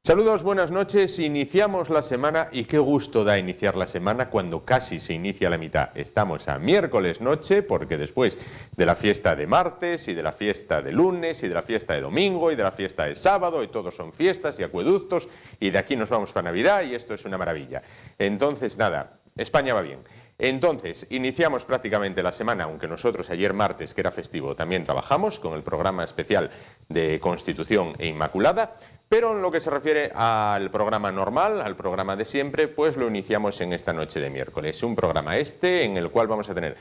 Saludos, buenas noches. Iniciamos la semana y qué gusto da iniciar la semana cuando casi se inicia la mitad. Estamos a miércoles noche porque después de la fiesta de martes y de la fiesta de lunes y de la fiesta de domingo y de la fiesta de sábado y todos son fiestas y acueductos y de aquí nos vamos para Navidad y esto es una maravilla. Entonces nada, España va bien. Entonces, iniciamos prácticamente la semana, aunque nosotros ayer martes, que era festivo, también trabajamos con el programa especial de Constitución e Inmaculada, pero en lo que se refiere al programa normal, al programa de siempre, pues lo iniciamos en esta noche de miércoles. Un programa en el cual vamos a tener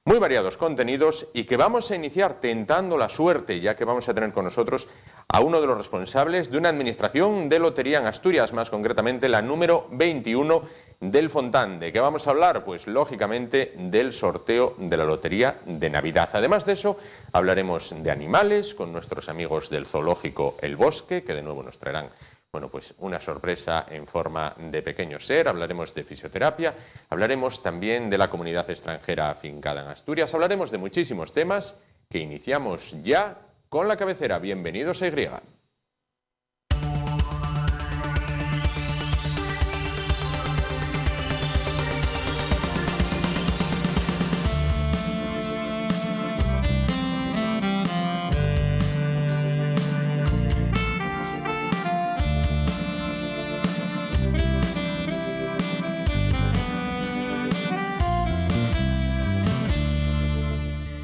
muy variados contenidos y que vamos a iniciar tentando la suerte, ya que vamos a tener con nosotros a uno de los responsables de una administración de lotería en Asturias, más concretamente la número 21 del Fontán. ¿De qué vamos a hablar? Pues lógicamente del sorteo de la lotería de Navidad. Además de eso, hablaremos de animales con nuestros amigos del zoológico El Bosque, que de nuevo nos traerán, bueno, pues una sorpresa en forma de pequeño ser. Hablaremos de fisioterapia, hablaremos también de la comunidad extranjera afincada en Asturias, hablaremos de muchísimos temas que iniciamos ya con la cabecera. Bienvenidos a Y.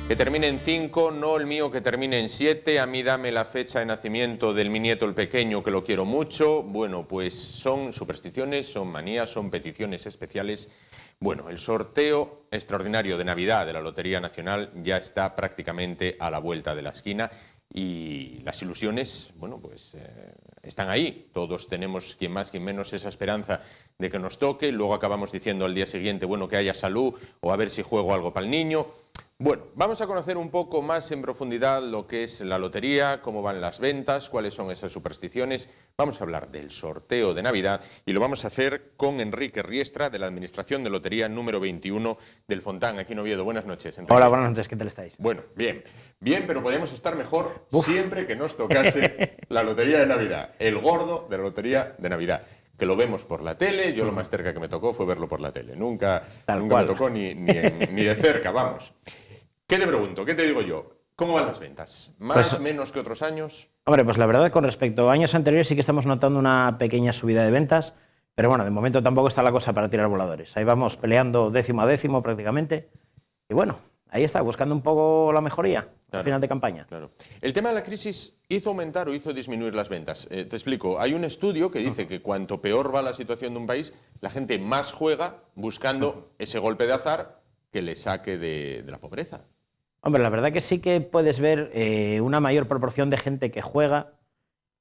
Que termine en 5, no el mío que termine en 7, a mí dame la fecha de nacimiento del mi nieto el pequeño que lo quiero mucho. Bueno, pues son supersticiones, son manías, son peticiones especiales. Bueno, el sorteo extraordinario de Navidad de la Lotería Nacional ya está prácticamente a la vuelta de la esquina y las ilusiones, bueno, pues están ahí. Todos tenemos, quien más, quien menos, esa esperanza de que nos toque. Luego acabamos diciendo al día siguiente, bueno, que haya salud o a ver si juego algo para el niño. Bueno, vamos a conocer un poco más en profundidad lo que es la lotería, cómo van las ventas, cuáles son esas supersticiones. Vamos a hablar del sorteo de Navidad y lo vamos a hacer con Enrique Riestra, de la Administración de Lotería número 21 del Fontán, aquí en Oviedo. Buenas noches, Enrique. Hola, buenas noches, ¿qué tal estáis? Bueno, bien, pero podemos estar mejor siempre que nos tocase la Lotería de Navidad, el gordo de la Lotería de Navidad. Que lo vemos por la tele, yo lo más cerca que me tocó fue verlo por la tele. Nunca me tocó ni de cerca, vamos. ¿Qué te pregunto? ¿Qué te digo yo? ¿Cómo van las ventas? ¿Más, menos que otros años? Hombre, pues la verdad, con respecto a años anteriores sí que estamos notando una pequeña subida de ventas, pero bueno, de momento tampoco está la cosa para tirar voladores. Ahí vamos peleando décimo a décimo prácticamente. Y bueno, ahí está, buscando un poco la mejoría al final de campaña. Claro. ¿El tema de la crisis hizo aumentar o hizo disminuir las ventas? Te explico. Hay un estudio que dice que cuanto peor va la situación de un país, la gente más juega buscando ese golpe de azar que le saque de la pobreza. Hombre, la verdad que sí que puedes ver una mayor proporción de gente que juega,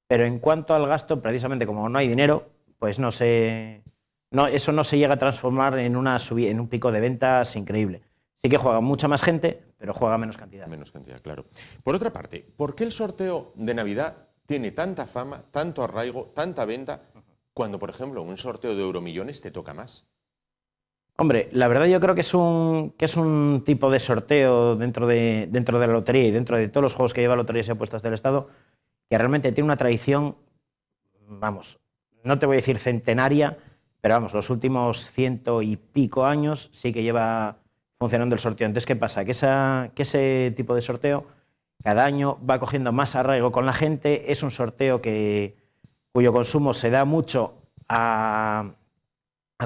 pero en cuanto al gasto, precisamente como no hay dinero, pues eso no se llega a transformar en en un pico de ventas increíble. Sí que juega mucha más gente, pero juega menos cantidad. Menos cantidad, claro. Por otra parte, ¿por qué el sorteo de Navidad tiene tanta fama, tanto arraigo, tanta venta, cuando, por ejemplo, un sorteo de Euromillones te toca más? Hombre, la verdad yo creo que es un tipo de sorteo dentro de la lotería y dentro de todos los juegos que lleva Loterías y Apuestas del Estado, que realmente tiene una tradición, vamos, no te voy a decir centenaria, pero vamos, los últimos 100 y pico años sí que lleva funcionando el sorteo. Entonces, ¿qué pasa? Que ese tipo de sorteo cada año va cogiendo más arraigo con la gente, es un sorteo cuyo consumo se da mucho a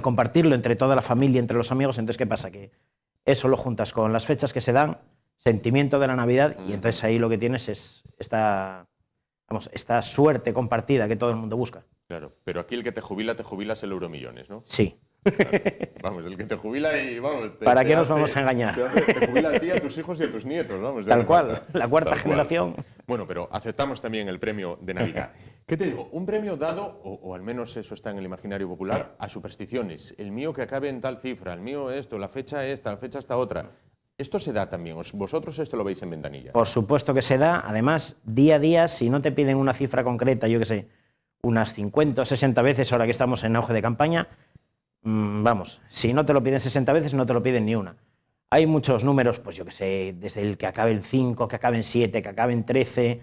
compartirlo entre toda la familia, entre los amigos. Entonces, ¿qué pasa? Que eso lo juntas con las fechas que se dan, sentimiento de la Navidad, y entonces ahí lo que tienes es esta suerte compartida que todo el mundo busca. Claro, pero aquí el que te jubilas el Euromillones, ¿no? Sí. Claro. Vamos, el que te jubila y vamos... ¿Para qué nos vamos a engañar? Te jubila a ti, a tus hijos y a tus nietos, vamos. Tal cual, la cuarta generación. Bueno, pero aceptamos también el premio de Navidad. ¿Qué te digo? Un premio dado, o al menos eso está en el imaginario popular, a supersticiones. El mío que acabe en tal cifra, el mío esto, la fecha esta, la fecha esta otra. ¿Esto se da también? ¿Vosotros esto lo veis en ventanilla? Por supuesto que se da. Además, día a día, si no te piden una cifra concreta, yo qué sé, unas 50 o 60 veces, ahora que estamos en auge de campaña, vamos, si no te lo piden 60 veces, no te lo piden ni una. Hay muchos números, pues yo qué sé, desde el que acabe en 5, que acabe en 7, que acabe en 13,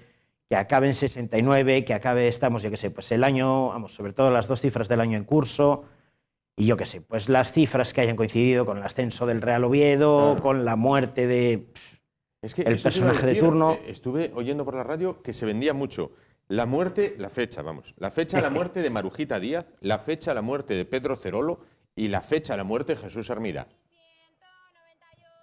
que acabe en 69, que acabe, estamos, yo qué sé, pues el año, vamos, sobre todo las 2 cifras del año en curso, y yo qué sé, pues las cifras que hayan coincidido con el ascenso del Real Oviedo, Claro. con la muerte de Es que el eso te iba a personaje de decir, turno. estuve oyendo por la radio que se vendía mucho la muerte, la fecha, vamos, la fecha de la muerte de Marujita Díaz, la fecha de la muerte de Pedro Cerolo y la fecha de la muerte de Jesús Hermida.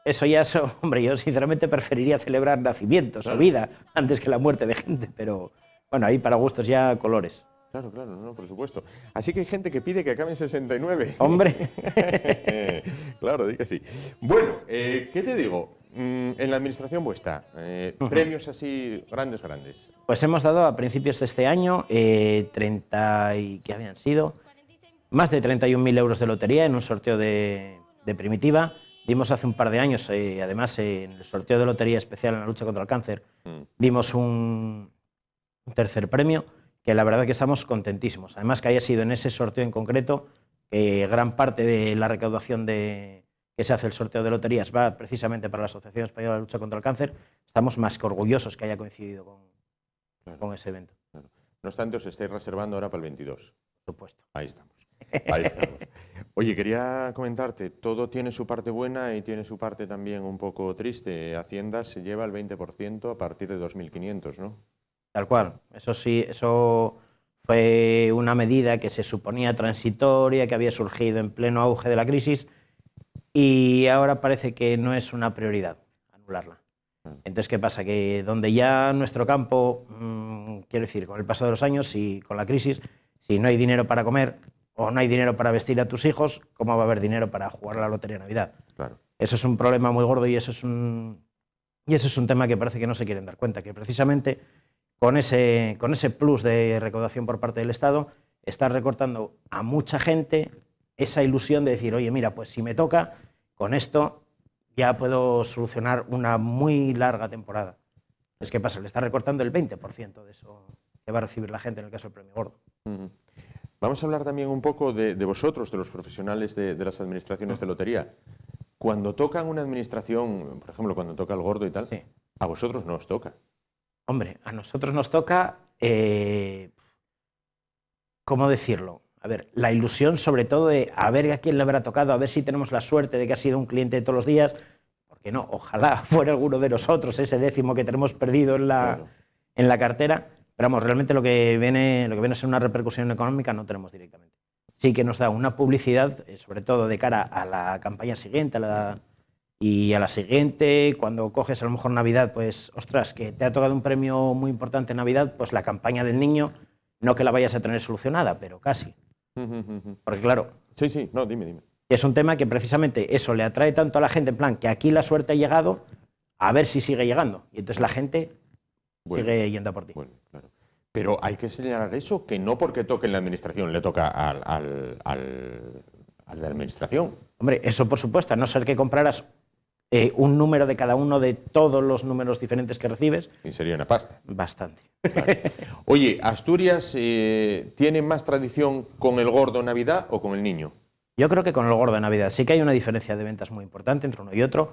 Eso ya, hombre, yo sinceramente preferiría celebrar nacimientos o vida antes que la muerte de gente, pero bueno, ahí para gustos ya colores. Claro, claro, no, por supuesto. Así que hay gente que pide que acabe en 69. Hombre. Claro, di que sí. Bueno, ¿qué te digo? En la administración vuestra, premios así grandes, grandes. Pues hemos dado a principios de este año 30 y ¿qué habían sido? Más de 31.000 euros de lotería en un sorteo de Primitiva. Dimos hace un par de años, además, en el sorteo de lotería especial en la lucha contra el cáncer, dimos un tercer premio, que la verdad que estamos contentísimos. Además que haya sido en ese sorteo en concreto, gran parte de la recaudación que se hace el sorteo de loterías va precisamente para la Asociación Española de Lucha contra el Cáncer. Estamos más que orgullosos que haya coincidido con ese evento. Claro. No obstante, os estáis reservando ahora para el 22. Por supuesto. Ahí estamos. Ahí estamos. Oye, quería comentarte, todo tiene su parte buena y tiene su parte también un poco triste. Hacienda se lleva el 20% a partir de 2.500, ¿no? Tal cual. Eso sí, eso fue una medida que se suponía transitoria, que había surgido en pleno auge de la crisis y ahora parece que no es una prioridad anularla. Entonces, ¿qué pasa? Que donde ya nuestro campo, quiero decir, con el paso de los años y con la crisis, si no hay dinero para comer o no hay dinero para vestir a tus hijos, ¿cómo va a haber dinero para jugar a la lotería de Navidad? Claro. Eso es un problema muy gordo y eso es un tema que parece que no se quieren dar cuenta, que precisamente con ese plus de recaudación por parte del Estado está recortando a mucha gente esa ilusión de decir, oye, mira, pues si me toca, con esto ya puedo solucionar una muy larga temporada. Entonces, ¿qué pasa? Le está recortando el 20% de eso que va a recibir la gente en el caso del premio gordo. Vamos a hablar también un poco de vosotros, de los profesionales de las administraciones de lotería. Cuando tocan una administración, por ejemplo, cuando toca el gordo y tal, sí, a vosotros no os toca. Hombre, a nosotros nos toca, ¿cómo decirlo? A ver, la ilusión sobre todo de a ver a quién le habrá tocado, a ver si tenemos la suerte de que ha sido un cliente de todos los días, porque no, ojalá fuera alguno de nosotros, ese décimo que tenemos perdido en la cartera, pero vamos, realmente lo que viene a ser una repercusión económica no tenemos directamente. Sí que nos da una publicidad, sobre todo de cara a la campaña siguiente, y a la siguiente, cuando coges a lo mejor Navidad, pues, ostras, que te ha tocado un premio muy importante en Navidad, pues la campaña del niño, no que la vayas a tener solucionada, pero casi. Porque claro... Sí, no, dime. Es un tema que precisamente eso le atrae tanto a la gente, en plan, que aquí la suerte ha llegado, a ver si sigue llegando. Y entonces la gente sigue yendo a por ti. Bueno, claro. Pero hay que señalar eso, que no porque toque en la administración le toca al de la administración. Hombre, eso por supuesto, a no ser que compraras un número de cada uno de todos los números diferentes que recibes. Y sería una pasta. Bastante. Vale. Oye, ¿Asturias tiene más tradición con el gordo Navidad o con el niño? Yo creo que con el gordo de Navidad. Sí que hay una diferencia de ventas muy importante entre uno y otro.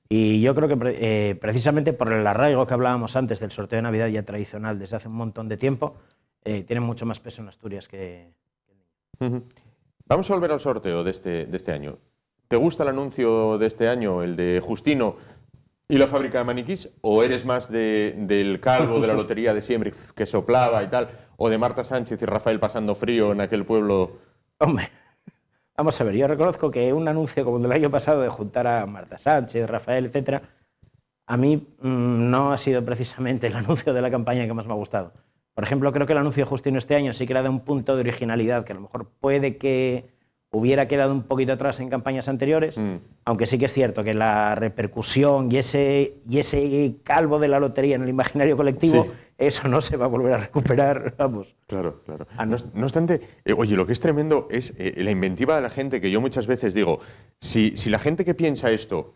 Y yo creo que precisamente por el arraigo que hablábamos antes del sorteo de Navidad ya tradicional desde hace un montón de tiempo, tiene mucho más peso en Asturias que el niño. Vamos a volver al sorteo de este año. ¿Te gusta el anuncio de este año, el de Justino y la fábrica de maniquís? ¿O eres más del calvo de la lotería de siempre que soplaba y tal? ¿O de Marta Sánchez y Rafael pasando frío en aquel pueblo? Hombre, vamos a ver, yo reconozco que un anuncio como el del año pasado de juntar a Marta Sánchez, Rafael, etcétera, a mí no ha sido precisamente el anuncio de la campaña que más me ha gustado. Por ejemplo, creo que el anuncio de Justino este año sí que le da un punto de originalidad que a lo mejor puede que hubiera quedado un poquito atrás en campañas anteriores, aunque sí que es cierto que la repercusión y ese calvo de la lotería en el imaginario colectivo, sí, eso no se va a volver a recuperar, vamos. Claro. No obstante, oye, lo que es tremendo es la inventiva de la gente, que yo muchas veces digo, si la gente que piensa esto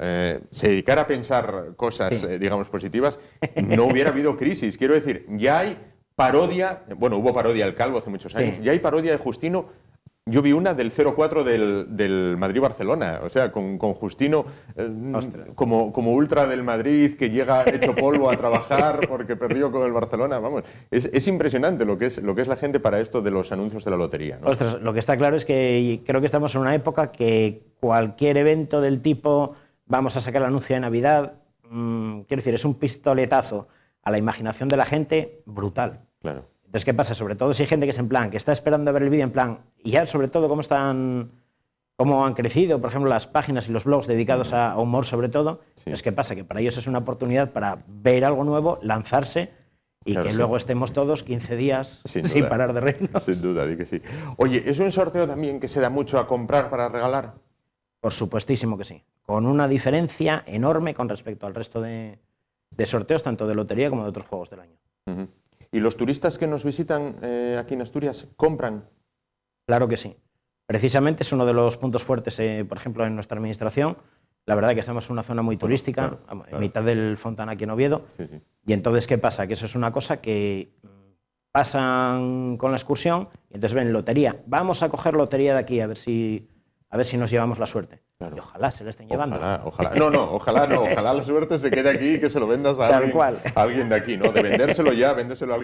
se dedicara a pensar cosas, sí, digamos, positivas, no hubiera habido crisis. Quiero decir, ya hay parodia, bueno, hubo parodia al calvo hace muchos años, sí, ya hay parodia de Justino Yo vi una del 0-4 del Madrid-Barcelona, o sea, con Justino como ultra del Madrid que llega hecho polvo a trabajar porque perdió con el Barcelona. Vamos, es impresionante lo que es la gente para esto de los anuncios de la lotería, ¿no? Ostras, lo que está claro es que creo que estamos en una época que cualquier evento del tipo vamos a sacar el anuncio de Navidad, quiero decir, es un pistoletazo a la imaginación de la gente brutal. Claro. Entonces, ¿qué pasa? Sobre todo si hay gente que es en plan, que está esperando a ver el vídeo en plan, y ya sobre todo cómo han crecido, por ejemplo, las páginas y los blogs dedicados a humor sobre todo. Sí. Entonces, ¿qué pasa? Que para ellos es una oportunidad para ver algo nuevo, lanzarse y claro, que luego estemos todos 15 días sin parar de reírnos. Sin duda, di que sí. Oye, ¿es un sorteo también que se da mucho a comprar para regalar? Por supuestísimo que sí. Con una diferencia enorme con respecto al resto de sorteos, tanto de lotería como de otros juegos del año. ¿Y los turistas que nos visitan aquí en Asturias compran? Claro que sí. Precisamente es uno de los puntos fuertes, por ejemplo, en nuestra administración. La verdad que estamos en una zona muy turística, claro. En mitad del Fontana aquí en Oviedo. Sí. Y entonces, ¿qué pasa? Que eso es una cosa que pasan con la excursión y entonces ven lotería. Vamos a coger lotería de aquí a ver si nos llevamos la suerte. Claro. Y ojalá se la estén llevando. Ojalá. Ojalá la suerte se quede aquí y que se lo vendas a alguien de aquí, ¿no? De vendérselo ya, véndeselo a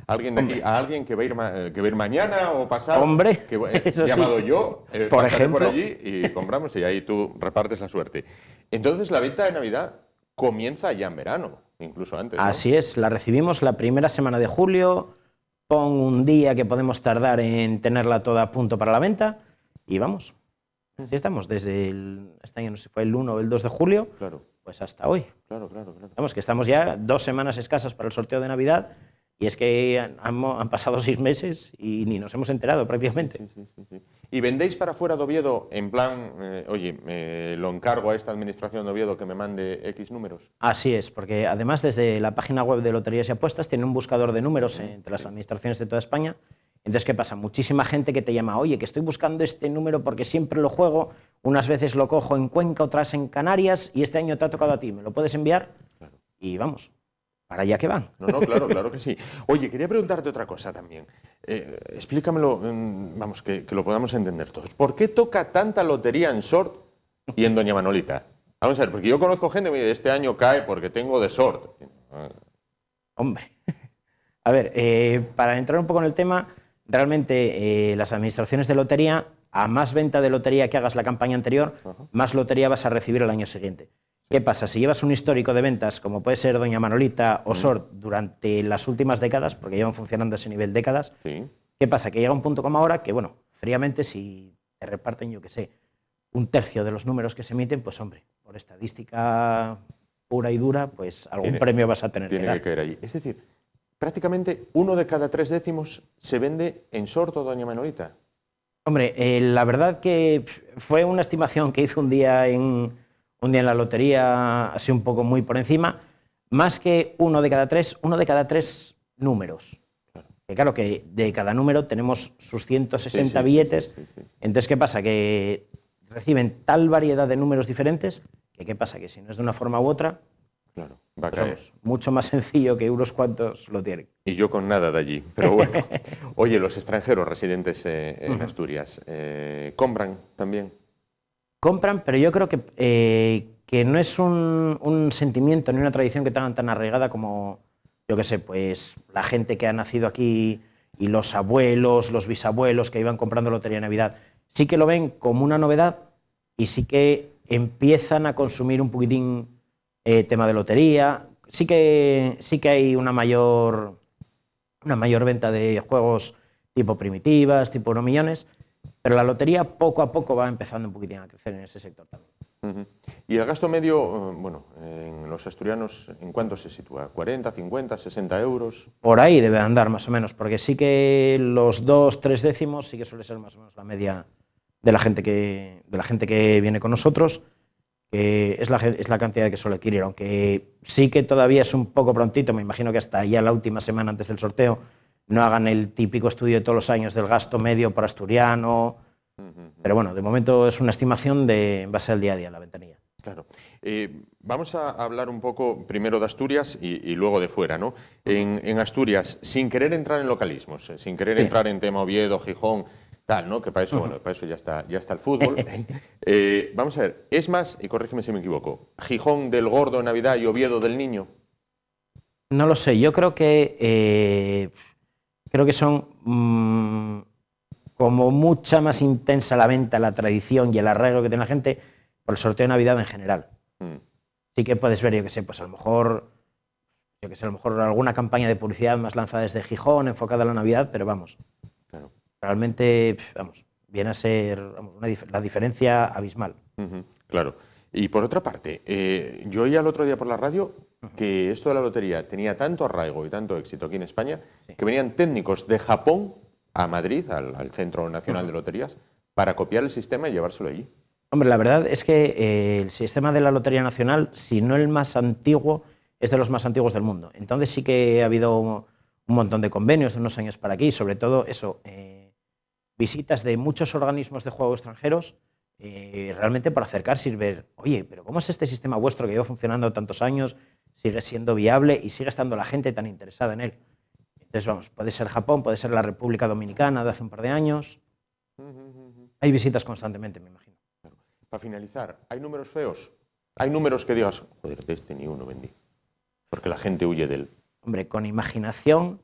alguien de aquí, a alguien que va a ir mañana o pasado. Hombre, que llamado yo, por ejemplo, por allí y compramos y ahí tú repartes la suerte. Entonces la venta de Navidad comienza ya en verano, incluso antes, ¿no? Así es, la recibimos la primera semana de julio, pon un día que podemos tardar en tenerla toda a punto para la venta y vamos. Así estamos, desde este año no sé si fue el 1 o el 2 de julio, claro. Pues hasta hoy. Claro. Vamos, que estamos ya 2 semanas escasas para el sorteo de Navidad y es que han pasado 6 meses y ni nos hemos enterado prácticamente. Sí. ¿Y vendéis para fuera de Oviedo en plan, lo encargo a esta administración de Oviedo que me mande X números? Así es, porque además desde la página web de Loterías y Apuestas tiene un buscador de números entre las administraciones de toda España. Entonces, ¿qué pasa? Muchísima gente que te llama, oye, que estoy buscando este número porque siempre lo juego, unas veces lo cojo en Cuenca, otras en Canarias, y este año te ha tocado a ti, ¿me lo puedes enviar? Claro. Y vamos, para allá que van. No, claro que sí. Oye, quería preguntarte otra cosa también. Explícamelo, vamos, que lo podamos entender todos. ¿Por qué toca tanta lotería en Sort y en Doña Manolita? Vamos a ver, porque yo conozco gente que me dice, este año cae porque tengo de Sort. Hombre, a ver, para entrar un poco en el tema, realmente las administraciones de lotería, a más venta de lotería que hagas la campaña anterior, más lotería vas a recibir el año siguiente. ¿Qué pasa? Si llevas un histórico de ventas, como puede ser Doña Manolita o Sort, durante las últimas décadas, porque llevan funcionando a ese nivel décadas, ¿qué pasa? Que llega un punto como ahora que, bueno, fríamente, si te reparten, yo qué sé, un tercio de los números que se emiten, pues hombre, por estadística pura y dura, pues algún premio vas a tener que dar. Tiene que caer allí. Es decir, prácticamente 1 de cada 3 décimos se vende en Sort o Doña Manolita. Hombre, la verdad que fue una estimación que hice un día en la lotería, así un poco muy por encima, más que 1 de cada 3, 1 de cada 3 números. Que claro, que de cada número tenemos sus 160 billetes. Sí. Entonces, ¿qué pasa? Que reciben tal variedad de números diferentes que, ¿qué pasa? Que si no es de una forma u otra, claro, va a caer. Vamos, mucho más sencillo que unos cuantos lo tienen. Y yo con nada de allí. Pero bueno, oye, los extranjeros residentes en Asturias, ¿compran también? Compran, pero yo creo que no es un sentimiento ni una tradición que tengan tan arraigada como, yo qué sé, pues la gente que ha nacido aquí y los abuelos, los bisabuelos que iban comprando lotería de Navidad. Sí que lo ven como una novedad y sí que empiezan a consumir un poquitín tema de lotería. Sí que hay una mayor venta de juegos tipo primitivas, tipo 1 millones, pero la lotería poco a poco va empezando un poquitín a crecer en ese sector también. ¿Y el gasto medio, en los asturianos, en cuánto se sitúa? ¿40, 50, 60 euros? Por ahí debe andar más o menos, porque sí que los 2, 3 décimos sí que suele ser más o menos la media de la gente que viene con nosotros, que es la cantidad que suele adquirir, aunque sí que todavía es un poco prontito, me imagino que hasta ya la última semana antes del sorteo no hagan el típico estudio de todos los años del gasto medio por asturiano, pero bueno, de momento es una estimación en base al día a día, la ventanilla. Claro. Vamos a hablar un poco primero de Asturias y luego de fuera, ¿no? En Asturias, sin querer entrar en localismos, sin querer entrar en tema Oviedo, Gijón, tal, ¿no? Que para eso, bueno, para eso ya está el fútbol. Vamos a ver, es más, y corrígeme si me equivoco, Gijón del Gordo en Navidad y Oviedo del Niño. No lo sé, yo creo que son como mucha más intensa la venta, la tradición y el arraigo que tiene la gente por el sorteo de Navidad en general. Sí que puedes ver, yo qué sé, pues a lo mejor alguna campaña de publicidad más lanzada desde Gijón, enfocada a la Navidad, pero vamos, Claro. realmente, vamos, viene a ser la diferencia abismal. Claro. Y por otra parte, yo oía el otro día por la radio que esto de la lotería tenía tanto arraigo y tanto éxito aquí en España, que venían técnicos de Japón a Madrid, al Centro Nacional de Loterías, para copiar el sistema y llevárselo allí. Hombre, la verdad es que el sistema de la Lotería Nacional, si no el más antiguo, es de los más antiguos del mundo. Entonces sí que ha habido un montón de convenios de unos años para aquí, sobre todo eso, visitas de muchos organismos de juego extranjeros, realmente para acercarse y ver, oye, pero ¿cómo es este sistema vuestro que lleva funcionando tantos años, sigue siendo viable y sigue estando la gente tan interesada en él? Entonces, vamos, puede ser Japón, puede ser la República Dominicana de hace un par de años. Hay visitas constantemente, me imagino. Para finalizar, ¿hay números feos? ¿Hay números que digas, joder, de este ni uno vendí? Porque la gente huye de él. Hombre, con imaginación,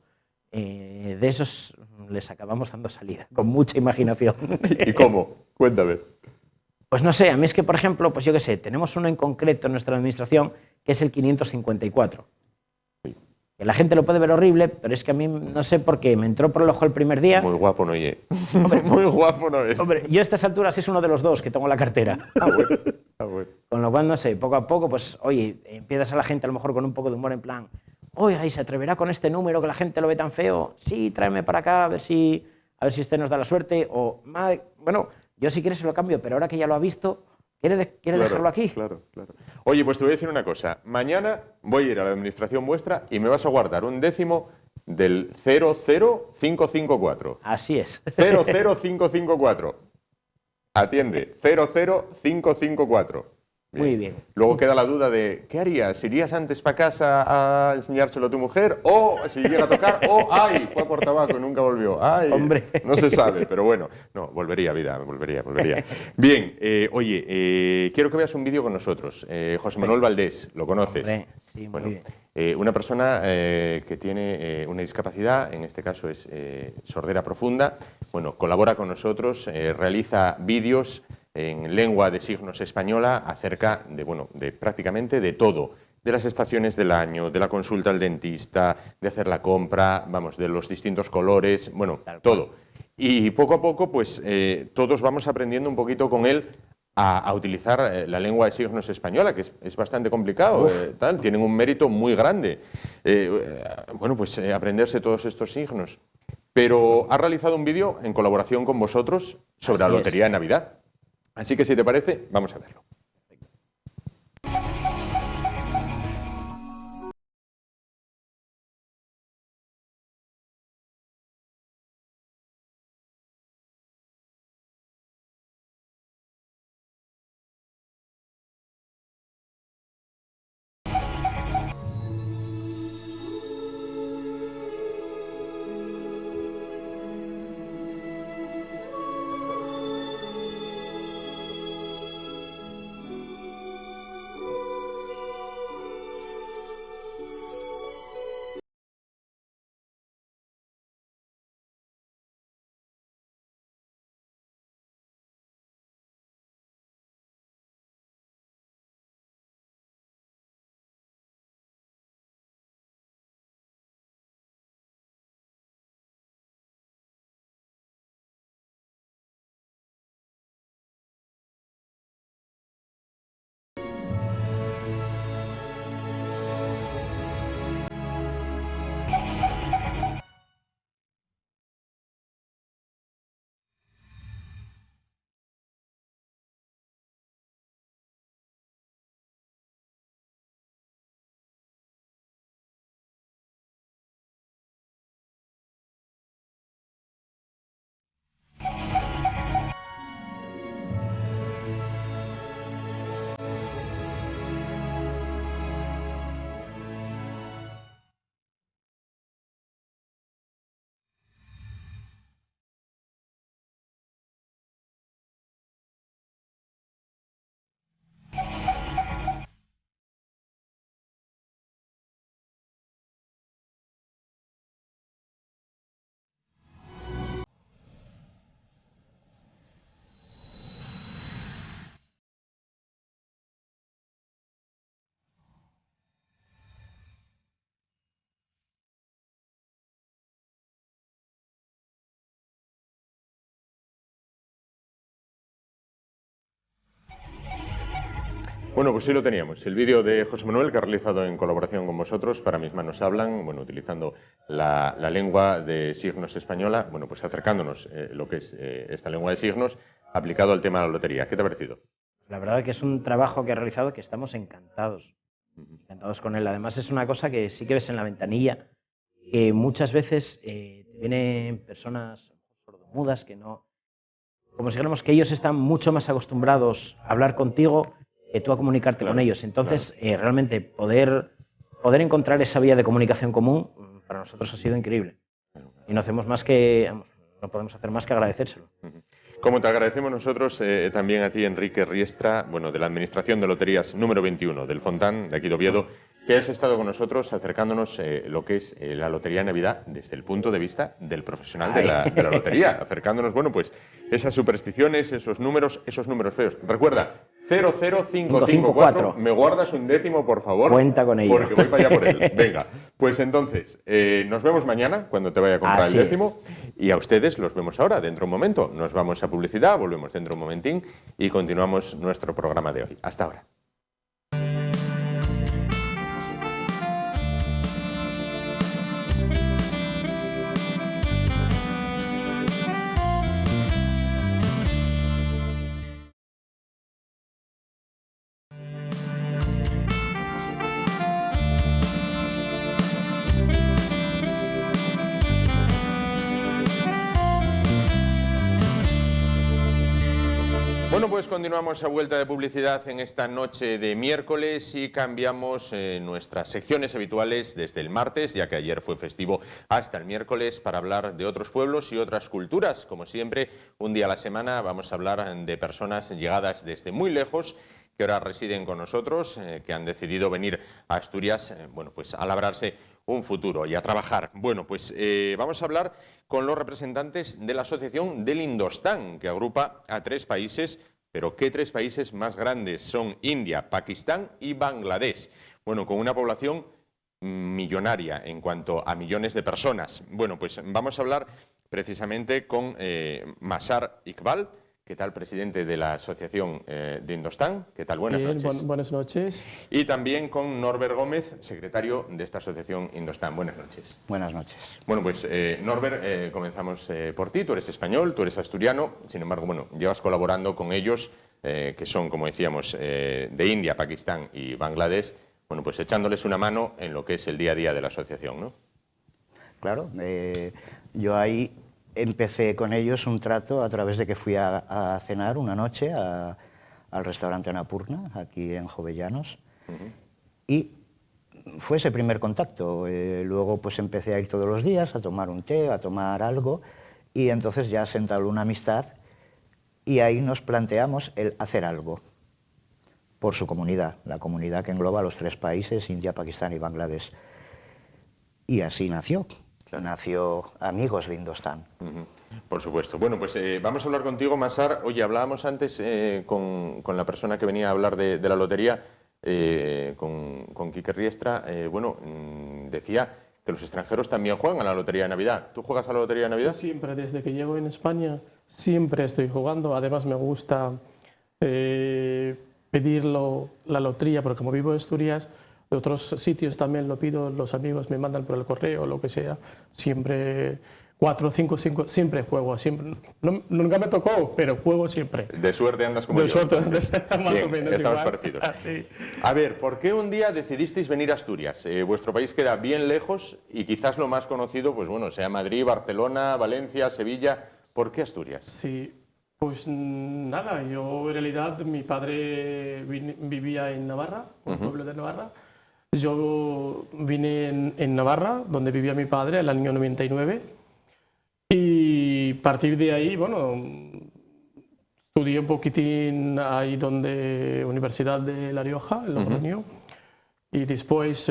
de esos les acabamos dando salida, con mucha imaginación. ¿Y cómo? Cuéntame. Pues no sé, a mí es que, por ejemplo, pues yo qué sé, tenemos uno en concreto en nuestra administración que es el 554. Que la gente lo puede ver horrible, pero es que a mí no sé por qué, me entró por el ojo el primer día. Muy guapo no oye. Hombre, muy guapo no es. Hombre, yo a estas alturas es uno de los dos que tengo en la cartera. Bueno. Con lo cual, no sé, poco a poco, pues, oye, empiezas a la gente a lo mejor con un poco de humor en plan, oiga, ¿y se atreverá con este número que la gente lo ve tan feo? Sí, tráeme para acá a ver si este nos da la suerte. O, bueno, yo si quieres se lo cambio, pero ahora que ya lo ha visto, ¿quiere dejarlo aquí? Claro. Oye, pues te voy a decir una cosa. Mañana voy a ir a la administración vuestra y me vas a guardar un décimo del 00554. Así es. 00554. Atiende, 00554. Muy bien. Luego queda la duda de, ¿qué harías? ¿Irías antes para casa a enseñárselo a tu mujer? O si llega a tocar, o ¡ay! Fue a por tabaco y nunca volvió. ¡Ay! Hombre. No se sabe, pero bueno. No, volvería, vida, volvería. Bien, oye, quiero que veas un vídeo con nosotros. José Manuel Valdés, ¿lo conoces? Hombre, sí, muy bien. Una persona que tiene una discapacidad, en este caso es sordera profunda. Bueno, colabora con nosotros, realiza vídeos en lengua de signos española acerca de prácticamente de todo, de las estaciones del año, de la consulta al dentista, de hacer la compra, vamos, de los distintos colores, bueno, todo. Y poco a poco, pues todos vamos aprendiendo un poquito con él a utilizar la lengua de signos española, que es bastante complicado, tienen un mérito muy grande. Aprenderse todos estos signos. Pero ha realizado un vídeo en colaboración con vosotros sobre la lotería de Navidad. Así que si te parece, vamos a verlo. Bueno, pues sí lo teníamos. El vídeo de José Manuel, que ha realizado en colaboración con vosotros, Para mis manos hablan, bueno, utilizando la lengua de signos española, bueno, pues acercándonos lo que es esta lengua de signos aplicado al tema de la lotería. ¿Qué te ha parecido? La verdad que es un trabajo que ha realizado que estamos encantados. Encantados con él. Además es una cosa que sí que ves en la ventanilla, que muchas veces te vienen personas sordomudas que no... Como si dijéramos que ellos están mucho más acostumbrados a hablar contigo que tú a comunicarte con ellos. Entonces, realmente poder encontrar esa vía de comunicación común para nosotros ha sido increíble. Y no hacemos más que... no podemos hacer más que agradecérselo. Como te agradecemos nosotros también a ti, Enrique Riestra, bueno, de la Administración de Loterías número 21 del Fontán, de aquí de Oviedo, que has estado con nosotros acercándonos lo que es la Lotería de Navidad desde el punto de vista del profesional de la lotería, acercándonos, bueno, pues esas supersticiones, esos números feos. Recuerda, 00554, ¿me guardas un décimo, por favor? Cuenta con ello. Porque voy para allá por él. Venga, pues entonces, nos vemos mañana cuando te vaya a comprar Así el décimo. Y a ustedes los vemos ahora, dentro de un momento. Nos vamos a publicidad, volvemos dentro de un momentín y continuamos nuestro programa de hoy. Hasta ahora. Bueno, pues continuamos a vuelta de publicidad en esta noche de miércoles y cambiamos nuestras secciones habituales desde el martes, ya que ayer fue festivo, hasta el miércoles para hablar de otros pueblos y otras culturas. Como siempre, un día a la semana vamos a hablar de personas llegadas desde muy lejos que ahora residen con nosotros, que han decidido venir a Asturias, bueno, pues a labrarse un futuro y a trabajar. Bueno, pues vamos a hablar con los representantes de la Asociación del Indostán, que agrupa a 3 países, pero ¿qué 3 países más grandes? Son India, Pakistán y Bangladesh. Bueno, con una población millonaria en cuanto a millones de personas. Bueno, pues vamos a hablar precisamente con Masar Iqbal. ¿Qué tal, presidente de la Asociación de Indostán? ¿Qué tal? Buenas noches. Buenas noches. Y también con Norbert Gómez, secretario de esta Asociación Indostán. Buenas noches. Buenas noches. Bueno, pues Norbert, comenzamos por ti. Tú eres español, tú eres asturiano. Sin embargo, bueno, llevas colaborando con ellos, que son, como decíamos, de India, Pakistán y Bangladesh. Bueno, pues echándoles una mano en lo que es el día a día de la asociación, ¿no? Claro, yo ahí empecé con ellos un trato a través de que fui a cenar una noche al restaurante Annapurna, aquí en Jovellanos, y fue ese primer contacto. Luego pues empecé a ir todos los días a tomar un té, a tomar algo, y entonces ya se entabló una amistad y ahí nos planteamos el hacer algo por su comunidad, la comunidad que engloba a los 3 países, India, Pakistán y Bangladesh. Y así nació. Claro. Nació Amigos de Indostán. Por supuesto. Bueno, pues vamos a hablar contigo, Masar. Oye, hablábamos antes con la persona que venía a hablar de la lotería, con Quique Riestra. Bueno, decía que los extranjeros también juegan a la lotería de Navidad. ¿Tú juegas a la lotería de Navidad? Yo siempre, desde que llego en España, siempre estoy jugando. Además me gusta pedir la lotería, porque como vivo en Asturias, de otros sitios también lo pido, los amigos me mandan por el correo, lo que sea. Siempre 4, 5, siempre juego. Siempre. Nunca me tocó, pero juego siempre. De suerte andas como yo. De suerte andas más Bien, o menos estamos igual. parecidos. Sí. A ver, ¿por qué un día decidisteis venir a Asturias? Vuestro país queda bien lejos y quizás lo más conocido, pues bueno, sea Madrid, Barcelona, Valencia, Sevilla. ¿Por qué Asturias? Sí, pues nada, yo en realidad, mi padre vivía en Navarra, un pueblo de Navarra. Yo vine en Navarra, donde vivía mi padre, el año 99, y a partir de ahí, bueno, estudié un poquitín ahí donde Universidad de La Rioja, en Logroño, y después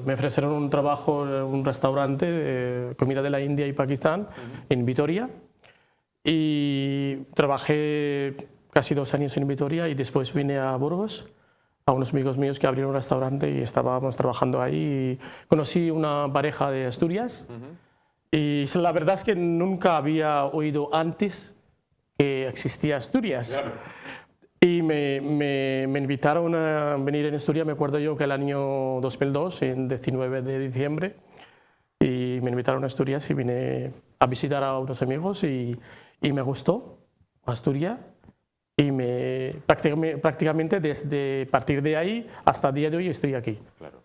me ofrecieron un trabajo en un restaurante de comida de la India y Pakistán en Vitoria, y trabajé casi 2 años en Vitoria y después vine a Burgos, a unos amigos míos que abrieron un restaurante y estábamos trabajando ahí. Conocí una pareja de Asturias y la verdad es que nunca había oído antes que existía Asturias. Claro. Y me invitaron a venir en Asturias, me acuerdo yo que el año 2002, en 19 de diciembre, y me invitaron a Asturias y vine a visitar a unos amigos y me gustó Asturias y prácticamente desde partir de ahí hasta el día de hoy estoy aquí. Claro.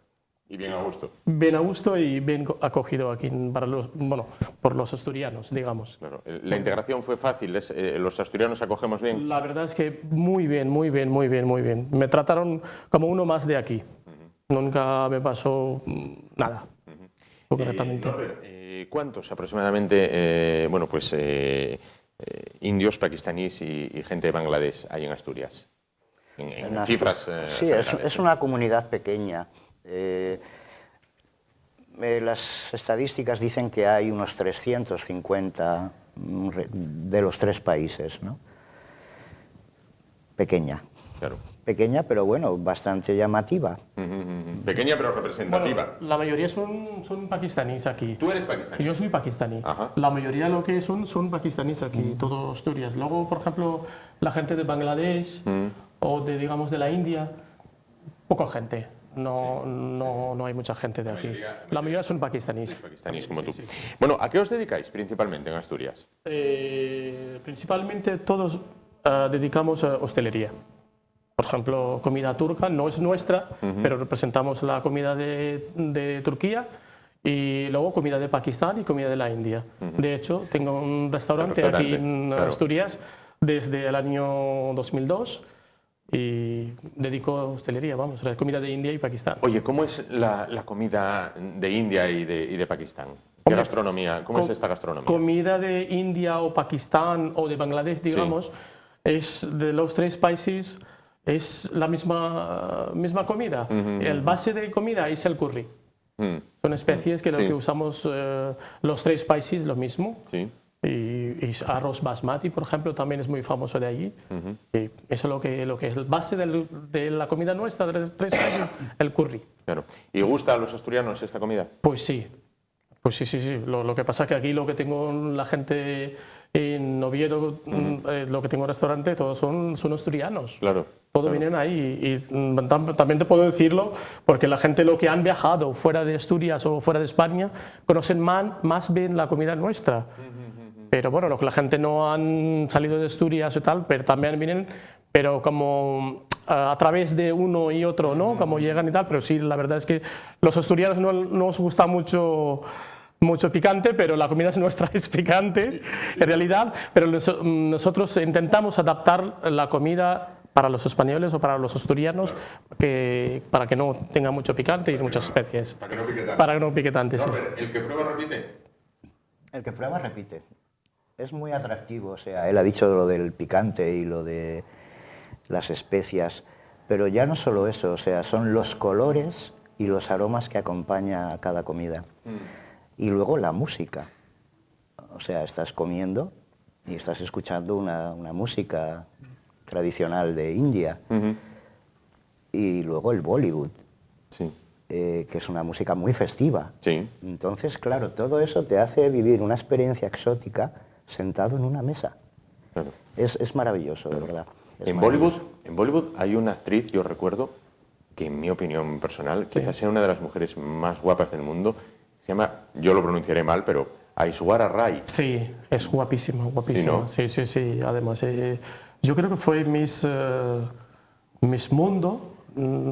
Y bien a gusto. Bien a gusto y bien acogido aquí por los asturianos, digamos. Claro. ¿La integración fue fácil? ¿Los asturianos acogemos bien? La verdad es que muy bien, muy bien, muy bien, muy bien. Me trataron como uno más de aquí. Nunca me pasó nada. Concretamente. Norbert, ¿cuántos aproximadamente indios, pakistaníes y gente de Bangladesh hay en Asturias? En cifras. Sí, es una comunidad pequeña. Las estadísticas dicen que hay unos 350 de los tres países, ¿no? Pequeña. Claro. Pequeña, pero bueno, bastante llamativa. Pequeña pero representativa. Bueno, la mayoría son pakistaníes aquí. ¿Tú eres pakistaní? Yo soy pakistaní. Ajá. La mayoría lo que son pakistaníes aquí, todo Asturias. Luego, por ejemplo, la gente de Bangladesh o digamos, de la India, poca gente. No hay mucha gente de aquí. La mayoría son pakistaníes. Pakistaníes como tú. Sí. Bueno, ¿a qué os dedicáis principalmente en Asturias? Principalmente todos dedicamos a hostelería. Por ejemplo, comida turca no es nuestra, pero representamos la comida de Turquía y luego comida de Pakistán y comida de la India. De hecho, tengo un restaurante aquí en Asturias desde el año 2002 y dedico a hostelería, vamos, la comida de India y Pakistán. Oye, ¿cómo es la comida de India y de Pakistán? ¿Qué gastronomía? ¿Cómo es esta gastronomía? Comida de India o Pakistán o de Bangladesh, digamos, es de los tres países, es la misma comida. El base de comida es el curry. Son especies que lo que usamos los tres países, lo mismo. Sí. Y arroz basmati, por ejemplo, también es muy famoso de allí. Y eso es lo que es el base de la comida nuestra, de los tres países, el curry. Claro. ¿Y gusta a los asturianos esta comida? Pues sí. Pues sí. Lo que pasa es que aquí lo que tengo la gente en Oviedo, lo que tengo en restaurante, todos son asturianos. Claro. Todos vienen ahí y también te puedo decirlo porque la gente lo que han viajado fuera de Asturias o fuera de España conocen más bien la comida nuestra. Pero bueno, la gente no han salido de Asturias y tal, pero también vienen, pero como a través de uno y otro, ¿no? Como llegan y tal, pero sí, la verdad es que los asturianos no nos gusta mucho picante, pero la comida nuestra es picante, en realidad, pero nosotros intentamos adaptar la comida para los españoles o para los asturianos, para que no tenga mucho picante y muchas especies. Para que no pique tanto. Para que no pique tanto, sí. ¿El que prueba repite? El que prueba repite. Es muy atractivo, o sea, él ha dicho lo del picante y lo de las especias, pero ya no solo eso, o sea, son los colores y los aromas que acompaña a cada comida. Y luego la música. O sea, estás comiendo y estás escuchando una música tradicional de India. Y luego el Bollywood, sí. Que es una música muy festiva. Sí. Entonces, claro, todo eso te hace vivir una experiencia exótica sentado en una mesa. Claro. Es maravilloso, de verdad. En Bollywood hay una actriz, yo recuerdo, que en mi opinión personal, quizás sea una de las mujeres más guapas del mundo, se llama, yo lo pronunciaré mal, pero Aishwarya Rai. Sí, es guapísima, guapísima. Sí, ¿no? Sí. Además, yo creo que fue Miss Mundo,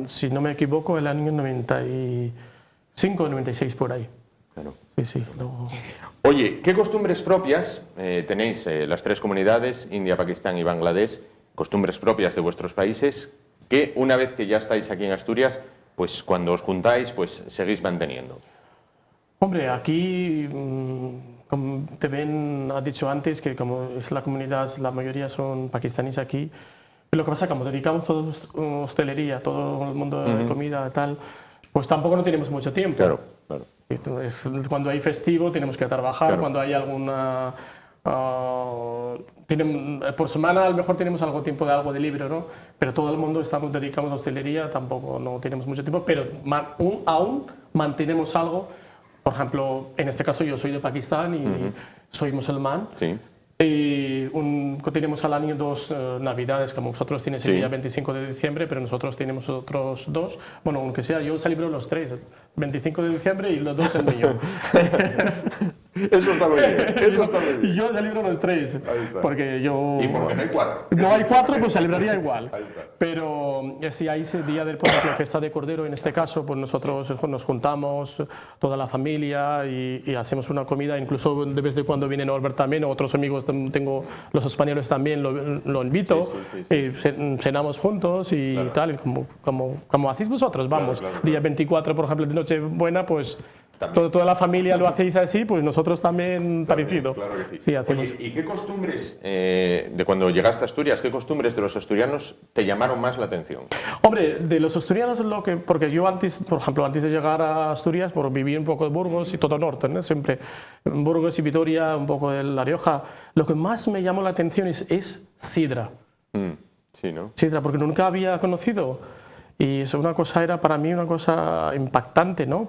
si no me equivoco, el año 95 o 96 por ahí. Claro. Sí. No. Oye, ¿qué costumbres propias tenéis las tres comunidades, India, Pakistán y Bangladesh, costumbres propias de vuestros países, que una vez que ya estáis aquí en Asturias, pues cuando os juntáis, pues seguís manteniendo? Hombre, aquí, como te ven, has dicho antes, que como es la comunidad, la mayoría son pakistaníes aquí, lo que pasa, como dedicamos todos hostelería, todo el mundo de comida y tal, pues tampoco no tenemos mucho tiempo. Claro. Cuando hay festivo tenemos que trabajar, cuando hay alguna... por semana a lo mejor tenemos algo de libre, ¿no? Pero todo el mundo estamos dedicados a hostelería, tampoco no tenemos mucho tiempo, pero aún mantenemos algo. Por ejemplo, en este caso yo soy de Pakistán y soy musulmán. Sí. Tenemos al año 2 navidades, como vosotros tienes el día 25 de diciembre, pero nosotros tenemos otros 2. Bueno, aunque sea, yo celebro los 3, 25 de diciembre y los 2 el mío. Eso está muy bien, eso está muy bien. Yo celebro los 3, porque yo... ¿Y por qué no hay 4? No hay 4, pues celebraría igual. Ahí está. Pero si hay ese día del, por ejemplo, fiesta de Cordero, en este caso, pues nosotros nos juntamos, toda la familia, y hacemos una comida, incluso de vez en cuando viene Norbert también, o otros amigos, tengo los españoles también, lo invito, y cenamos juntos y tal, como hacéis vosotros, vamos. Claro. Día 24, por ejemplo, de Nochebuena, pues... Toda la familia lo hacéis así, pues nosotros también parecido. Claro que sí. Sí, hacemos. Oye, ¿y qué costumbres, de cuando llegaste a Asturias, qué costumbres de los asturianos te llamaron más la atención? Hombre, de los asturianos, porque yo antes, por ejemplo, antes de llegar a Asturias, viví un poco de Burgos y todo norte, ¿no? Siempre Burgos y Vitoria, un poco de La Rioja. Lo que más me llamó la atención es sidra. Sí, ¿no? Sidra, porque nunca había conocido. Y eso era para mí una cosa impactante, ¿no?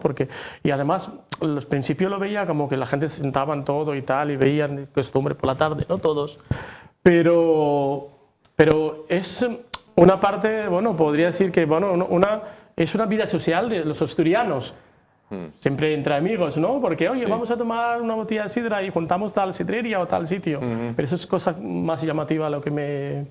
Y además, al principio lo veía como que la gente se sentaba en todo y tal, y veían costumbre por la tarde, no todos. Pero es una parte, bueno, podría decir que, bueno, es una vida social de los asturianos. Siempre entre amigos, ¿no? Porque, oye, vamos a tomar una botella de sidra y juntamos tal sidrería o tal sitio. Pero eso es cosa más llamativa, lo que me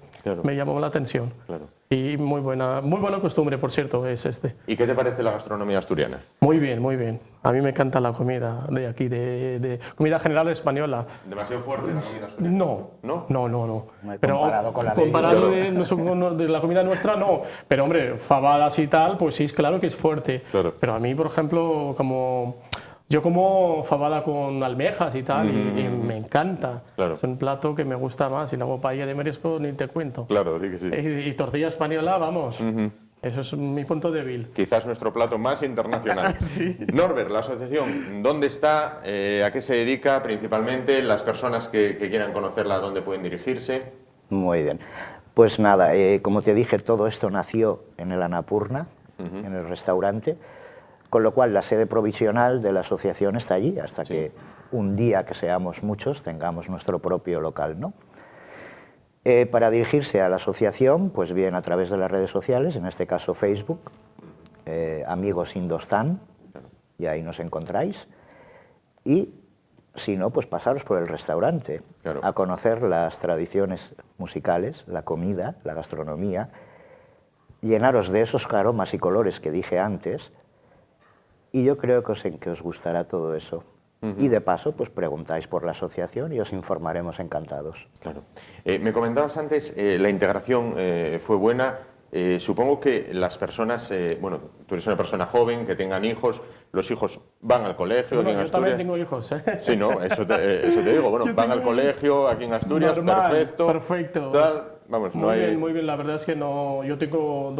llamó la atención. Claro. Y muy buena costumbre, por cierto, es este. ¿Y qué te parece la gastronomía asturiana? Muy bien, muy bien. A mí me encanta la comida de aquí, de comida general española. ¿Demasiado fuerte la comida asturiana? No. ¿No? Pero comparado con la comparado de la comida nuestra, no. Pero hombre, fabadas y tal, pues sí, es claro que es fuerte. Claro. Pero a mí, por ejemplo, yo como fabada con almejas y tal, y me encanta. Claro. Es un plato que me gusta más. Y luego paella de marisco, ni te cuento. Claro, sí que sí. Y tortilla española, vamos. Eso es mi punto débil. Quizás nuestro plato más internacional. Sí. Norbert, la asociación, ¿dónde está? ¿A qué se dedica principalmente? Las personas que quieran conocerla, ¿a dónde pueden dirigirse? Muy bien. Pues nada, como te dije, todo esto nació en el Annapurna, en el restaurante, con lo cual la sede provisional de la asociación está allí, hasta que un día que seamos muchos tengamos nuestro propio local, ¿no? Para dirigirse a la asociación, pues bien a través de las redes sociales, en este caso Facebook, Amigos Indostán, y ahí nos encontráis. Y si no, pues pasaros por el restaurante, a conocer las tradiciones musicales, la comida, la gastronomía, llenaros de esos aromas y colores que dije antes, y yo creo que os gustará todo eso. Y de paso, pues preguntáis por la asociación y os informaremos encantados. Claro. Me comentabas antes, la integración fue buena. Supongo que las personas, bueno, tú eres una persona joven, que tengan hijos, los hijos van al colegio aquí en Yo Asturias. también tengo hijos, ¿eh? Sí, ¿no? Eso te digo. Bueno, van al colegio aquí en Asturias, normal, perfecto. Perfecto. Tal. Vamos, no hay... Muy bien, la verdad es que no. Yo tengo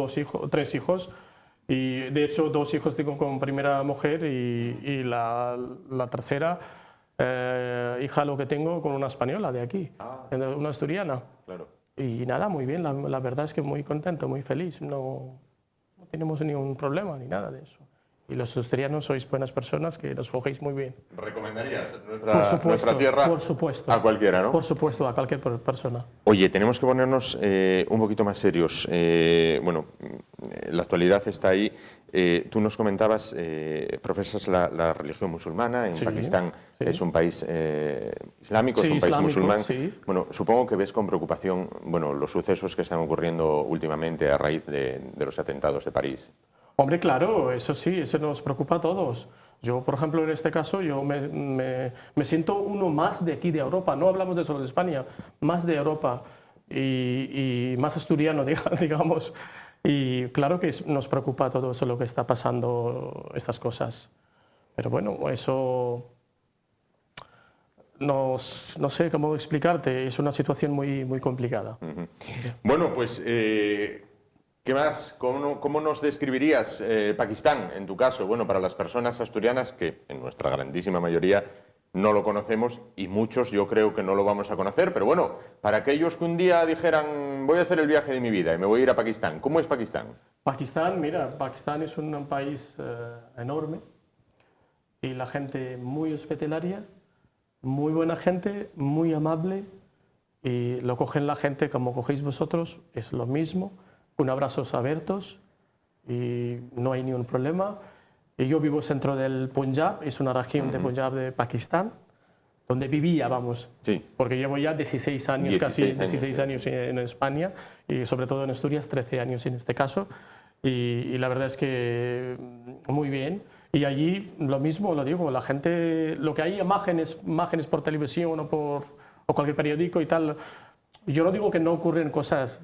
3 hijos. Y de hecho 2 hijos tengo con primera mujer y la tercera hija lo que tengo con una española de aquí, una asturiana. Claro. Y nada, muy bien, la verdad es que muy contento, muy feliz, no tenemos ningún problema ni nada de eso. Y los asturianos sois buenas personas que nos cogéis muy bien. ¿Recomendarías nuestra tierra por supuesto, a cualquiera, no? Por supuesto, a cualquier persona. Oye, tenemos que ponernos un poquito más serios. Bueno, la actualidad está ahí. Tú nos comentabas, profesas la religión musulmana, en Pakistán es un país islámico, es un país musulmán. Sí. Bueno, supongo que ves con preocupación los sucesos que están ocurriendo últimamente a raíz de los atentados de París. Hombre, claro, eso sí, eso nos preocupa a todos. Yo, por ejemplo, en este caso, yo me siento uno más de aquí, de Europa. No hablamos de solo de España, más de Europa y más asturiano, digamos. Y claro que nos preocupa todo eso, lo que está pasando, estas cosas. Pero bueno, eso no sé cómo explicarte. Es una situación muy, muy complicada. Bueno, pues... ¿qué más? ¿Cómo nos describirías Pakistán, en tu caso? Bueno, para las personas asturianas, que en nuestra grandísima mayoría no lo conocemos y muchos yo creo que no lo vamos a conocer, pero bueno, para aquellos que un día dijeran voy a hacer el viaje de mi vida y me voy a ir a Pakistán, ¿cómo es Pakistán? Pakistán, mira, Pakistán es un país enorme y la gente muy hospitalaria, muy buena gente, muy amable, y lo cogen la gente como cogéis vosotros, es lo mismo, con abrazos abiertos y no hay ningún problema. Y yo vivo centro del Punjab, es una región de Punjab de Pakistán, donde vivía, vamos, Sí. porque llevo ya 16 años, 16 casi años, 16 años en España y sobre todo en Asturias, 13 años en este caso. Y la verdad es que muy bien. Y allí lo mismo, lo digo, la gente, lo que hay imágenes por televisión o cualquier periódico y tal, yo no digo que no ocurren cosas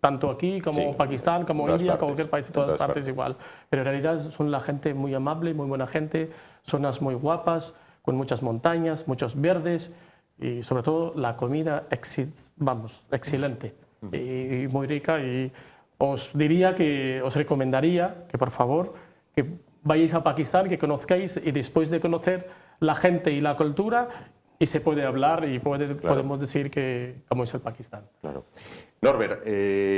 tanto aquí como Sí, Pakistán, como en todas India, partes, cualquier país, en en todas todas partes partes. igual. Pero en realidad son la gente muy amable, muy buena gente, zonas muy guapas, con muchas montañas, muchos verdes y sobre todo la comida, excelente y muy rica. Y os diría que os recomendaría que por favor que vayáis a Pakistán, que conozcáis y después de conocer la gente y la cultura y se puede hablar y podemos decir que cómo es el Pakistán. Claro. Norbert,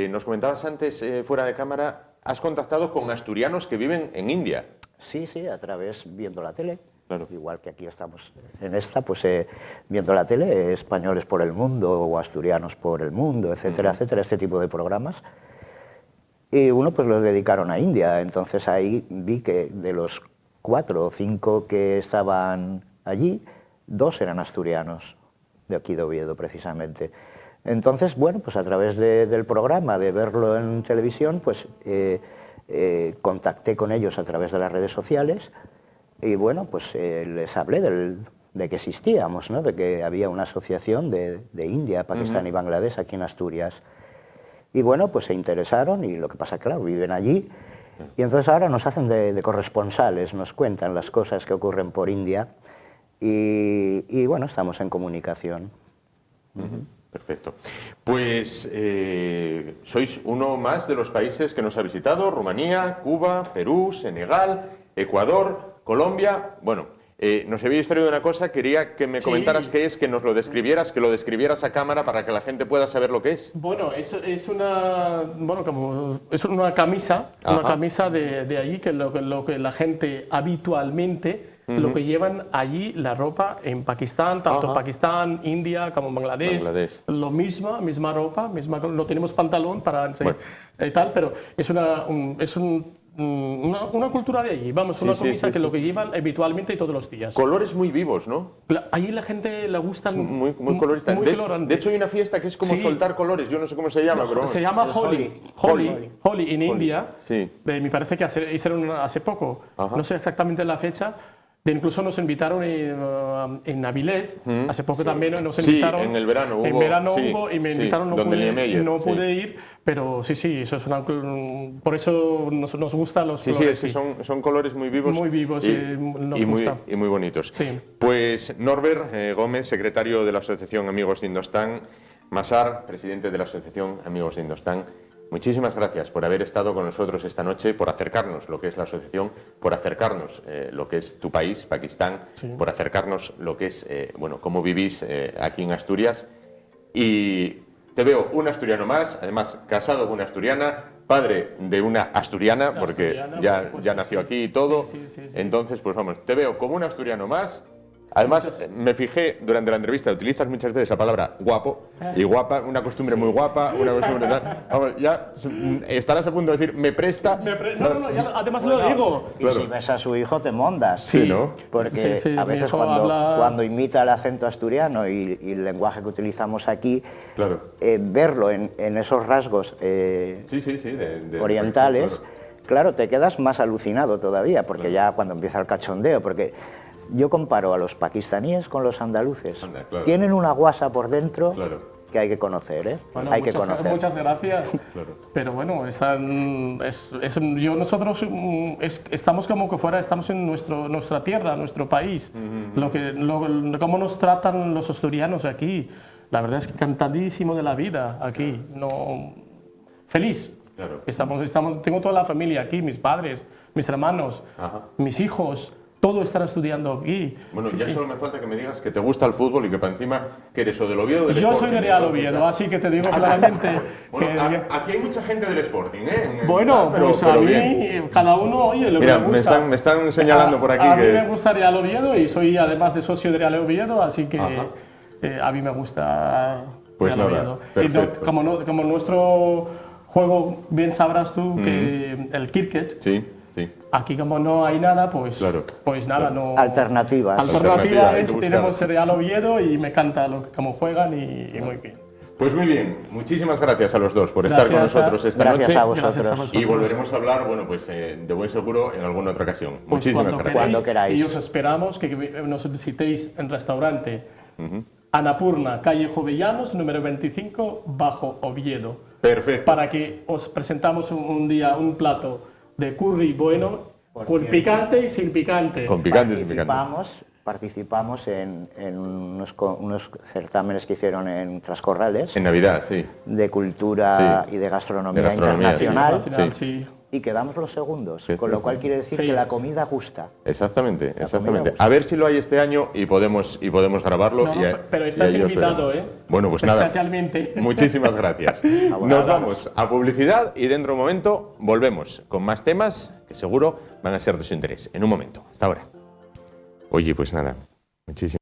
nos comentabas antes, fuera de cámara, has contactado con asturianos que viven en India. Sí, sí, a través viendo la tele. Claro. Igual que aquí estamos en esta, pues viendo la tele, españoles por el mundo o asturianos por el mundo, etcétera, etcétera, este tipo de programas. Y uno pues los dedicaron a India, entonces ahí vi que de los 4 o 5 que estaban allí, 2 eran asturianos, de aquí de Oviedo precisamente. Entonces, bueno, pues a través del programa, de verlo en televisión, pues contacté con ellos a través de las redes sociales y bueno, pues les hablé de que existíamos, ¿no? De que había una asociación de India, Pakistán y Bangladesh aquí en Asturias. Y bueno, pues se interesaron y lo que pasa, claro, viven allí. Y entonces ahora nos hacen de corresponsales, nos cuentan las cosas que ocurren por India y bueno, estamos en comunicación. Perfecto. Pues sois uno más de los países que nos ha visitado: Rumanía, Cuba, Perú, Senegal, Ecuador, Colombia. Bueno, nos habíais traído una cosa, quería que me comentaras qué es, que nos lo describieras, que lo describieras a cámara para que la gente pueda saber lo que es. Bueno, es una camisa, de allí, que lo que la gente habitualmente lo que llevan allí, la ropa en Pakistán, tanto Pakistán, India como Bangladesh. Lo misma ropa, no tenemos pantalón para enseñar y tal, pero es una cultura de allí, vamos, una camisa que lo que llevan habitualmente todos los días. Colores muy vivos, ¿no? Allí la gente le gustan muy coloristas. De hecho hay una fiesta que es como soltar colores, yo no sé cómo se llama, pero se llama Holi en India. Sí. Me parece que hicieron hace poco, no sé exactamente la fecha. Incluso nos invitaron en Avilés, hace poco también nos invitaron. En el verano hubo. En verano hubo y me invitaron, no pude ir, pero sí, eso es por eso nos gustan los colores. Sí, son colores muy vivos. Muy vivos y nos gusta. Y muy bonitos. Sí. Pues Norbert Gómez, secretario de la Asociación Amigos de Indostán, Masar, presidente de la Asociación Amigos de Indostán, muchísimas gracias por haber estado con nosotros esta noche, por acercarnos lo que es la asociación, por acercarnos lo que es tu país, Pakistán, por acercarnos lo que es, cómo vivís aquí en Asturias. Y te veo un asturiano más, además casado con una asturiana, padre de una asturiana, porque ya nació aquí y todo. Sí. Entonces, pues vamos, te veo como un asturiano más. Además, me fijé durante la entrevista, utilizas muchas veces la palabra guapo y guapa, una costumbre muy guapa, una costumbre tal. Vamos, ya estarás a punto de decir, me presta. Además lo digo. Y si ves a su hijo te mondas. Sí, ¿no? Porque a veces cuando imita el acento asturiano y el lenguaje que utilizamos aquí, verlo en esos rasgos orientales, claro, te quedas más alucinado todavía, porque ya cuando empieza el cachondeo, porque yo comparo a los pakistaníes con los andaluces. Tienen una guasa por dentro que hay que conocer, ¿eh? Bueno, hay que conocer. Muchas gracias. Pero bueno, nosotros estamos como que fuera, estamos en nuestra tierra, nuestro país. Cómo nos tratan los asturianos aquí. La verdad es que encantadísimo de la vida aquí. Feliz. Tengo toda la familia aquí, mis padres, mis hermanos, mis hijos. Todos están estudiando aquí. Bueno, ya solo me falta que me digas que te gusta el fútbol y que para encima que eres o del Oviedo o del Yo Sporting. soy de Real Oviedo, así que te digo claramente. Aquí hay mucha gente del Sporting, ¿eh? Bueno, pues a mí, cada uno, oye, lo que le gusta. Me están señalando por aquí a mí me gusta Real Oviedo y soy además de socio de Real Oviedo, así que a mí me gusta Pues Real nada, Oviedo. perfecto. Como nuestro juego, bien sabrás tú, que el cricket, Sí, sí. aquí como no hay nada, pues, Claro, pues nada, claro. no... Alternativas. Alternativa Hay que es, buscar. tenemos el Real Oviedo y me encanta cómo juegan y muy bien. Pues muy bien, muchísimas gracias a los dos por estar con Gracias nosotros esta Gracias noche. a vosotros. Gracias a vosotros. Y volveremos a hablar, bueno, pues de buen seguro en alguna otra ocasión. Pues Muchísimas cuando gracias. Cuando queráis. Y os esperamos que nos visitéis en restaurante Annapurna, calle Jovellanos, número 25, bajo Oviedo. Perfecto. Para que os presentamos un día un plato de curry bueno, con picante y sin picante. Con picantes y picantes. Participamos en unos certámenes que hicieron en Trascorrales En Navidad, sí. de cultura Sí. y de gastronomía, De gastronomía, sí. internacional Internacional, Sí. sí. y quedamos los segundos, Sí, con sí, lo cual sí. quiere decir Sí. que la comida gusta. Exactamente, comida exactamente. gusta. A ver si lo hay este año y podemos grabarlo. No, no, pero y estás ahí os invitado, veremos. ¿eh? Bueno, pues nada. Especialmente. Muchísimas gracias. Nos vamos a publicidad y dentro de un momento volvemos con más temas que seguro van a ser de su interés. En un momento. Hasta ahora. Oye, pues nada. Muchísimas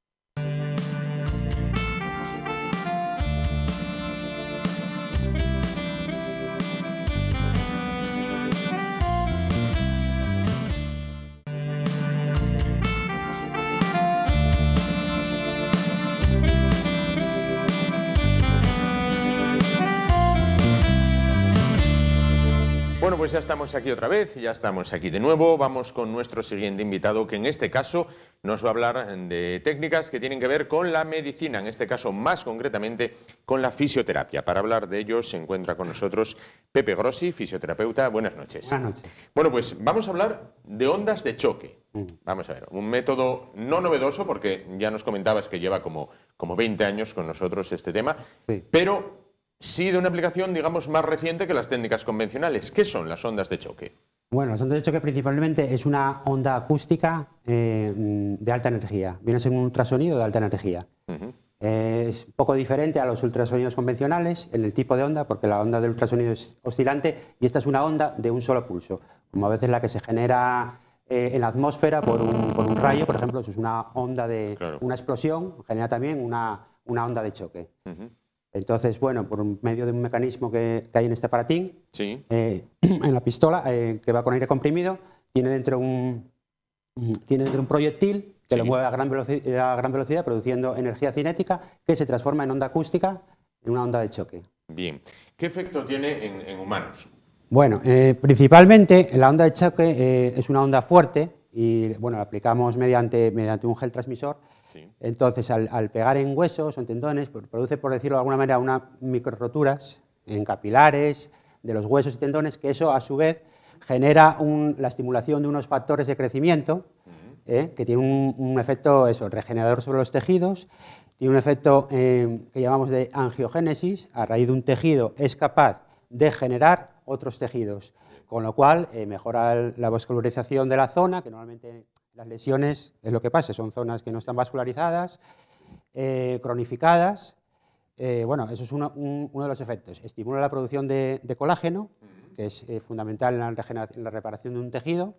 Bueno, pues ya estamos aquí otra vez, ya estamos aquí de nuevo. Vamos con nuestro siguiente invitado, que en este caso nos va a hablar de técnicas que tienen que ver con la medicina, en este caso más concretamente con la fisioterapia. Para hablar de ello se encuentra con nosotros Pepe Grossi, fisioterapeuta. Buenas noches. Buenas noches. Bueno, pues vamos a hablar de ondas de choque. Vamos a ver, un método no novedoso, porque ya nos comentabas que lleva como 20 años con nosotros este tema, Sí. pero sí de una aplicación, digamos, más reciente que las técnicas convencionales. ¿Qué son las ondas de choque? Bueno, las ondas de choque principalmente es una onda acústica de alta energía. Viene a ser un ultrasonido de alta energía. Ujú. Es un poco diferente a los ultrasonidos convencionales en el tipo de onda, porque la onda del ultrasonido es oscilante y esta es una onda de un solo pulso, como a veces la que se genera en la atmósfera por un rayo, por ejemplo. Eso es una onda de Claro. una explosión, genera también una onda de choque. Ujú. Entonces, bueno, por medio de un mecanismo que hay en este aparatín, Sí. en la pistola, que va con aire comprimido, tiene dentro un proyectil que Sí. lo mueve a gran velocidad, produciendo energía cinética que se transforma en onda acústica, en una onda de choque. Bien. ¿Qué efecto tiene en humanos? Bueno, principalmente la onda de choque es una onda fuerte y bueno, la aplicamos mediante un gel transmisor. Sí. Entonces, al pegar en huesos o en tendones, produce, por decirlo de alguna manera, unas microroturas en capilares de los huesos y tendones, que eso, a su vez, genera la estimulación de unos factores de crecimiento, que tiene un efecto regenerador sobre los tejidos, tiene un efecto que llamamos de angiogénesis. A raíz de un tejido es capaz de generar otros tejidos, con lo cual mejora la vascularización de la zona, que normalmente las lesiones es lo que pasa, son zonas que no están vascularizadas, cronificadas. Bueno, eso es uno de los efectos. Estimula la producción de colágeno, que es fundamental en la reparación de un tejido.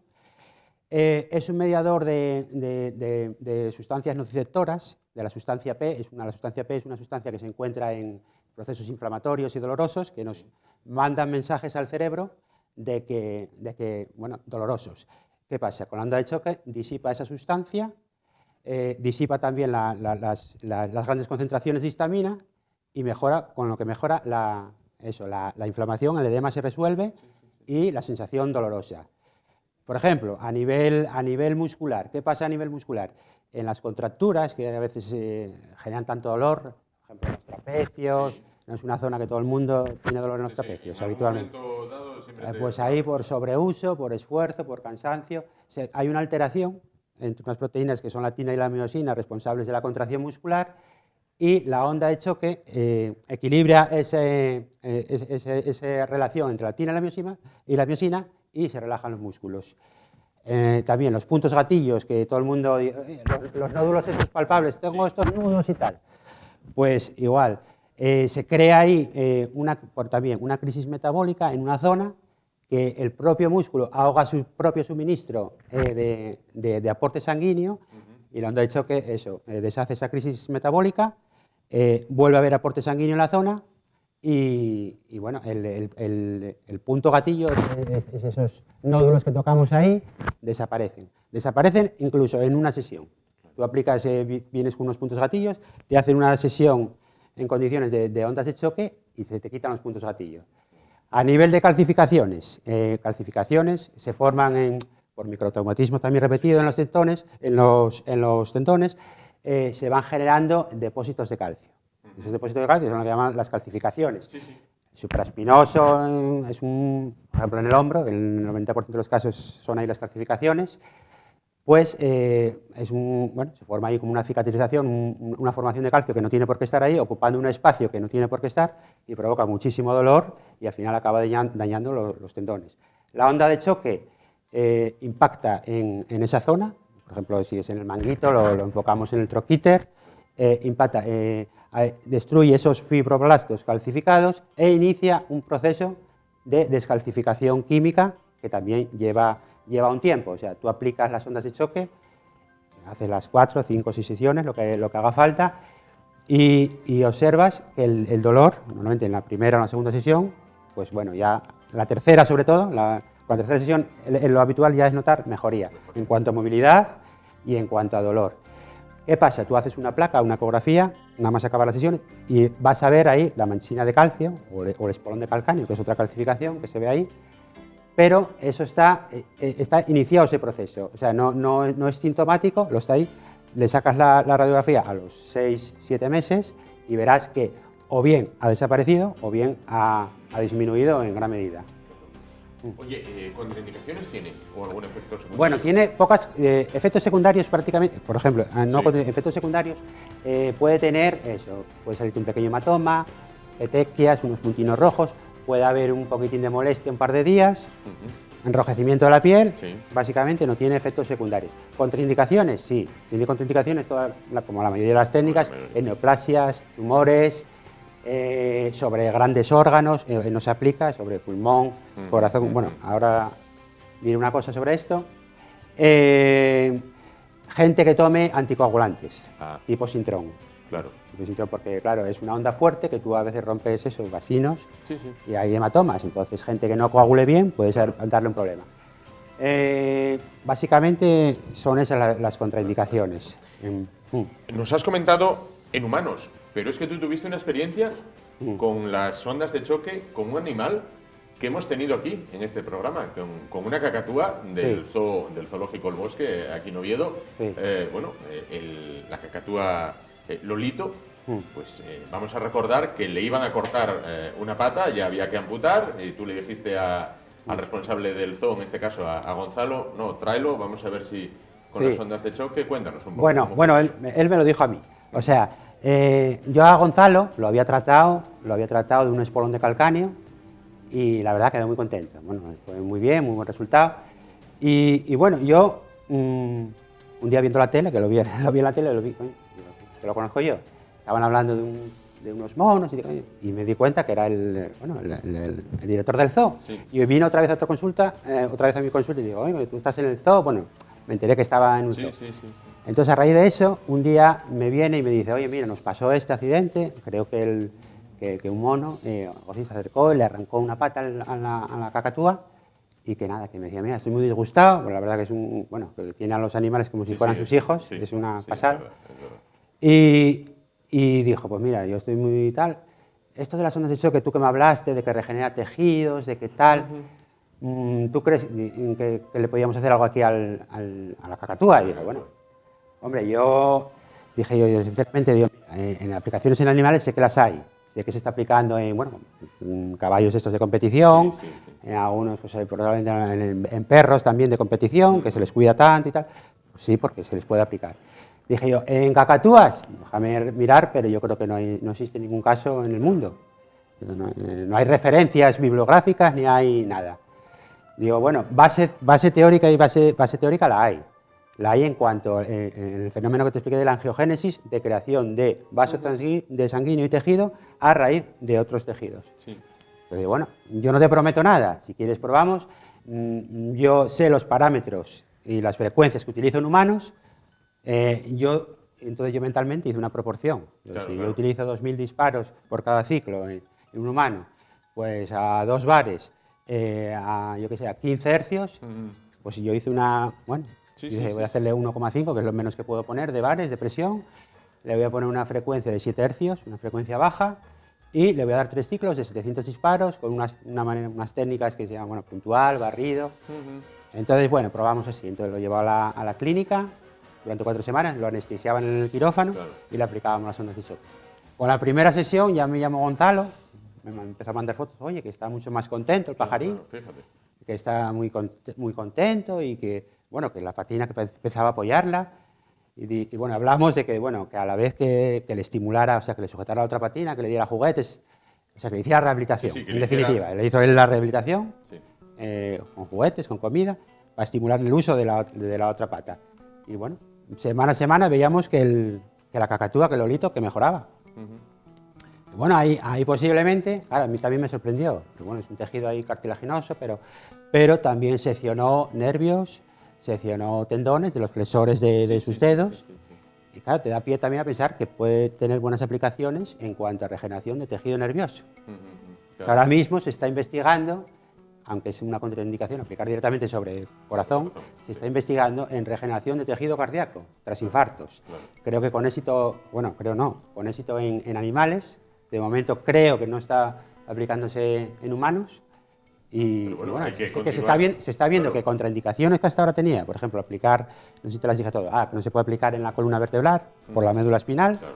Es un mediador de sustancias nociceptoras, de la sustancia P. La sustancia P es una sustancia que se encuentra en procesos inflamatorios y dolorosos que nos mandan mensajes al cerebro de que bueno, dolorosos. ¿Qué pasa? Con la onda de choque disipa esa sustancia, disipa también las grandes concentraciones de histamina y mejora, con lo que mejora la inflamación, el edema se resuelve y la sensación dolorosa. Por ejemplo, a nivel muscular, ¿qué pasa a nivel muscular? En las contracturas, que a veces generan tanto dolor, por ejemplo, en los trapecios, no es una zona que todo el mundo tiene dolor en los trapecios habitualmente. Pues ahí por sobreuso, por esfuerzo, por cansancio, hay una alteración entre unas proteínas que son la tina y la miosina, responsables de la contracción muscular, y la onda de choque equilibra esa relación entre la tina y la miosina y se relajan los músculos. También los puntos gatillos, que todo el mundo, los nódulos estos palpables, tengo estos nudos y tal. Pues igual, se crea ahí también una crisis metabólica en una zona que el propio músculo ahoga su propio suministro de aporte sanguíneo y la onda de choque deshace esa crisis metabólica, vuelve a haber aporte sanguíneo en la zona y bueno, el punto gatillo es esos nódulos que tocamos ahí, desaparecen. Desaparecen incluso en una sesión. Tú aplicas, vienes con unos puntos gatillos, te hacen una sesión en condiciones de ondas de choque y se te quitan los puntos gatillos. A nivel de calcificaciones, se forman por microtraumatismo también repetido en los tendones, se van generando depósitos de calcio. Esos depósitos de calcio son lo que llaman las calcificaciones. Sí. Supraespinoso, por ejemplo en el hombro, en el 90% de los casos son ahí las calcificaciones, pues se forma ahí como una cicatrización, una formación de calcio que no tiene por qué estar ahí, ocupando un espacio que no tiene por qué estar y provoca muchísimo dolor y al final acaba dañando los tendones. La onda de choque impacta en esa zona, por ejemplo, si es en el manguito, lo enfocamos en el troquíter, impacta, destruye esos fibroblastos calcificados e inicia un proceso de descalcificación química que también lleva un tiempo. O sea, tú aplicas las ondas de choque, haces las 4, 5, 6 sesiones, lo que haga falta, y observas que el dolor, normalmente en la primera o en la segunda sesión, pues bueno, ya la tercera sobre todo, con la tercera sesión lo habitual ya es notar mejoría en cuanto a movilidad y en cuanto a dolor. ¿Qué pasa? Tú haces una placa, una ecografía, nada más acaba la sesión y vas a ver ahí la manchina de calcio o el espolón de calcáneo, que es otra calcificación que se ve ahí, pero eso está iniciado ese proceso, o sea, no es sintomático, lo está ahí, le sacas la radiografía a los 6-7 meses y verás que o bien ha desaparecido o bien ha disminuido en gran medida. Oye, ¿contraindicaciones tiene o algún efecto secundario? Bueno, tiene pocos efectos secundarios prácticamente, por ejemplo, efectos secundarios, puede tener eso, puede salirte un pequeño hematoma, petequias, unos puntinos rojos, puede haber un poquitín de molestia un par de días, enrojecimiento de la piel, básicamente no tiene efectos secundarios. ¿Contraindicaciones? Sí, tiene contraindicaciones como la mayoría de las técnicas, neoplasias, tumores, sobre grandes órganos, no se aplica, sobre pulmón, corazón. Bueno, ahora diré una cosa sobre esto. Gente que tome anticoagulantes, tipo Sintrón. Claro. Porque, claro, es una onda fuerte que tú a veces rompes esos vasinos y hay hematomas. Entonces, gente que no coagule bien puede darle un problema. Básicamente son esas las contraindicaciones. Nos has comentado en humanos, pero es que tú tuviste una experiencia con las ondas de choque con un animal que hemos tenido aquí en este programa, con una cacatúa del Zoológico El Bosque, aquí en Oviedo. La cacatúa Lolito, pues vamos a recordar que le iban a cortar una pata, ya había que amputar, y tú le dijiste al responsable del zoo, en este caso a Gonzalo, no, tráelo, vamos a ver si con las ondas de choque, cuéntanos un poco. Bueno, él me lo dijo a mí, o sea, yo a Gonzalo lo había tratado de un espolón de calcáneo y la verdad quedé muy contento. Bueno, fue muy bien, muy buen resultado. Y bueno, yo un día viendo la tele, que lo vi en la tele, que lo conozco yo, estaban hablando de unos monos y me di cuenta que era el director del zoo. Y vino otra vez a mi consulta y digo, oye, tú estás en el zoo. Bueno, me enteré que estaba en un zoo. Entonces, a raíz de eso, un día me viene y me dice, oye, mira, nos pasó este accidente, creo que un mono se acercó, le arrancó una pata a la cacatúa y que nada, que me decía, mira, estoy muy disgustado, pues la verdad que que tiene a los animales como si fueran sus hijos, es una pasada. Es verdad. Y dijo, pues mira, yo estoy muy tal, esto de las ondas de choque, tú que me hablaste, de que regenera tejidos, de que tal, ¿tú crees que le podíamos hacer algo aquí a la cacatúa? Y dije, bueno, hombre, yo sinceramente, en aplicaciones en animales sé que las hay, sé que se está aplicando en caballos estos de competición, en algunos, pues probablemente en perros también de competición, que se les cuida tanto y tal, pues sí, porque se les puede aplicar. Dije yo, en cacatúas, déjame mirar, pero yo creo que no existe ningún caso en el mundo. No hay referencias bibliográficas ni hay nada. Digo, bueno, base teórica y base teórica la hay. La hay en cuanto el fenómeno que te expliqué de la angiogénesis, de creación de vasos de sanguíneo y tejido a raíz de otros tejidos. Entonces, bueno, yo no te prometo nada. Si quieres probamos. Yo sé los parámetros y las frecuencias que utilizo en humanos. Yo entonces yo mentalmente hice una proporción. Claro, Si claro. yo utilizo 2000 disparos por cada ciclo en un humano, pues a 2 bares, yo qué sé, a 15 hercios, pues yo hice bueno, Sí, dije, sí, voy a sí, hacerle 1,5, que es lo menos que puedo poner de bares, de presión, le voy a poner una frecuencia de 7 hercios, una frecuencia baja, y le voy a dar 3 ciclos de 700 disparos con unas técnicas que se llaman, bueno, puntual, barrido. Entonces, bueno, probamos así. Entonces lo llevaba a la clínica durante 4 semanas, lo anestesiaban en el quirófano Claro. y le aplicábamos las ondas de choque. Con la primera sesión ya me llamó Gonzalo, me empezó a mandar fotos, oye, que está mucho más contento el pajarín, Claro, fíjate. que está muy contento y que, bueno, que la patina que empezaba a apoyarla. Y bueno, hablamos de que, bueno, que a la vez que le estimulara, o sea, que le sujetara la otra patina, que le diera juguetes, o sea, que le hiciera rehabilitación, Sí, sí, que en le hiciera- definitiva. Le hizo él la rehabilitación, Sí. con juguetes, con comida, para estimular el uso de la otra pata. Y bueno, semana a semana veíamos que la cacatúa, que el olito, que mejoraba. Y bueno, ahí posiblemente, claro, a mí también me sorprendió, porque bueno, es un tejido ahí cartilaginoso, pero también seccionó nervios, seccionó tendones de los flexores de sus dedos. Y claro, te da pie también a pensar que puede tener buenas aplicaciones en cuanto a regeneración de tejido nervioso. Claro. Ahora mismo se está investigando, aunque es una contraindicación aplicar directamente sobre el corazón, se está investigando en regeneración de tejido cardíaco tras infartos. Claro. Creo que con éxito, bueno, creo no, con éxito en animales. De momento creo que no está aplicándose en humanos. Pero bueno, hay que sé que continuar. se está viendo Claro. que contraindicaciones que hasta ahora tenía, por ejemplo, aplicar, no sé si te las dije todo, que no se puede aplicar en la columna vertebral, por la médula espinal, Claro.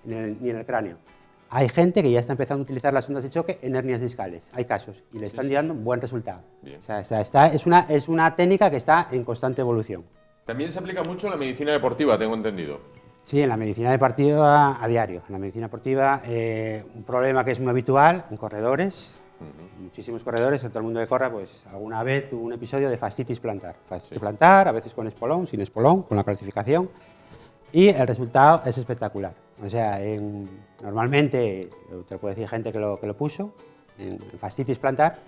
ni en el cráneo. Hay gente que ya está empezando a utilizar las ondas de choque en hernias discales, hay casos, y le están dando un buen resultado. Bien. O sea, es una técnica que está en constante evolución. También se aplica mucho en la medicina deportiva, tengo entendido. Sí, en la medicina deportiva a diario. En la medicina deportiva, un problema que es muy habitual en corredores, muchísimos corredores, en todo el mundo que corra, pues alguna vez tuvo un episodio de fascitis plantar. Fascitis plantar, a veces con espolón, sin espolón, con la calcificación, y el resultado es espectacular. O sea, normalmente, te lo puede decir gente que lo puso, en fascitis plantar,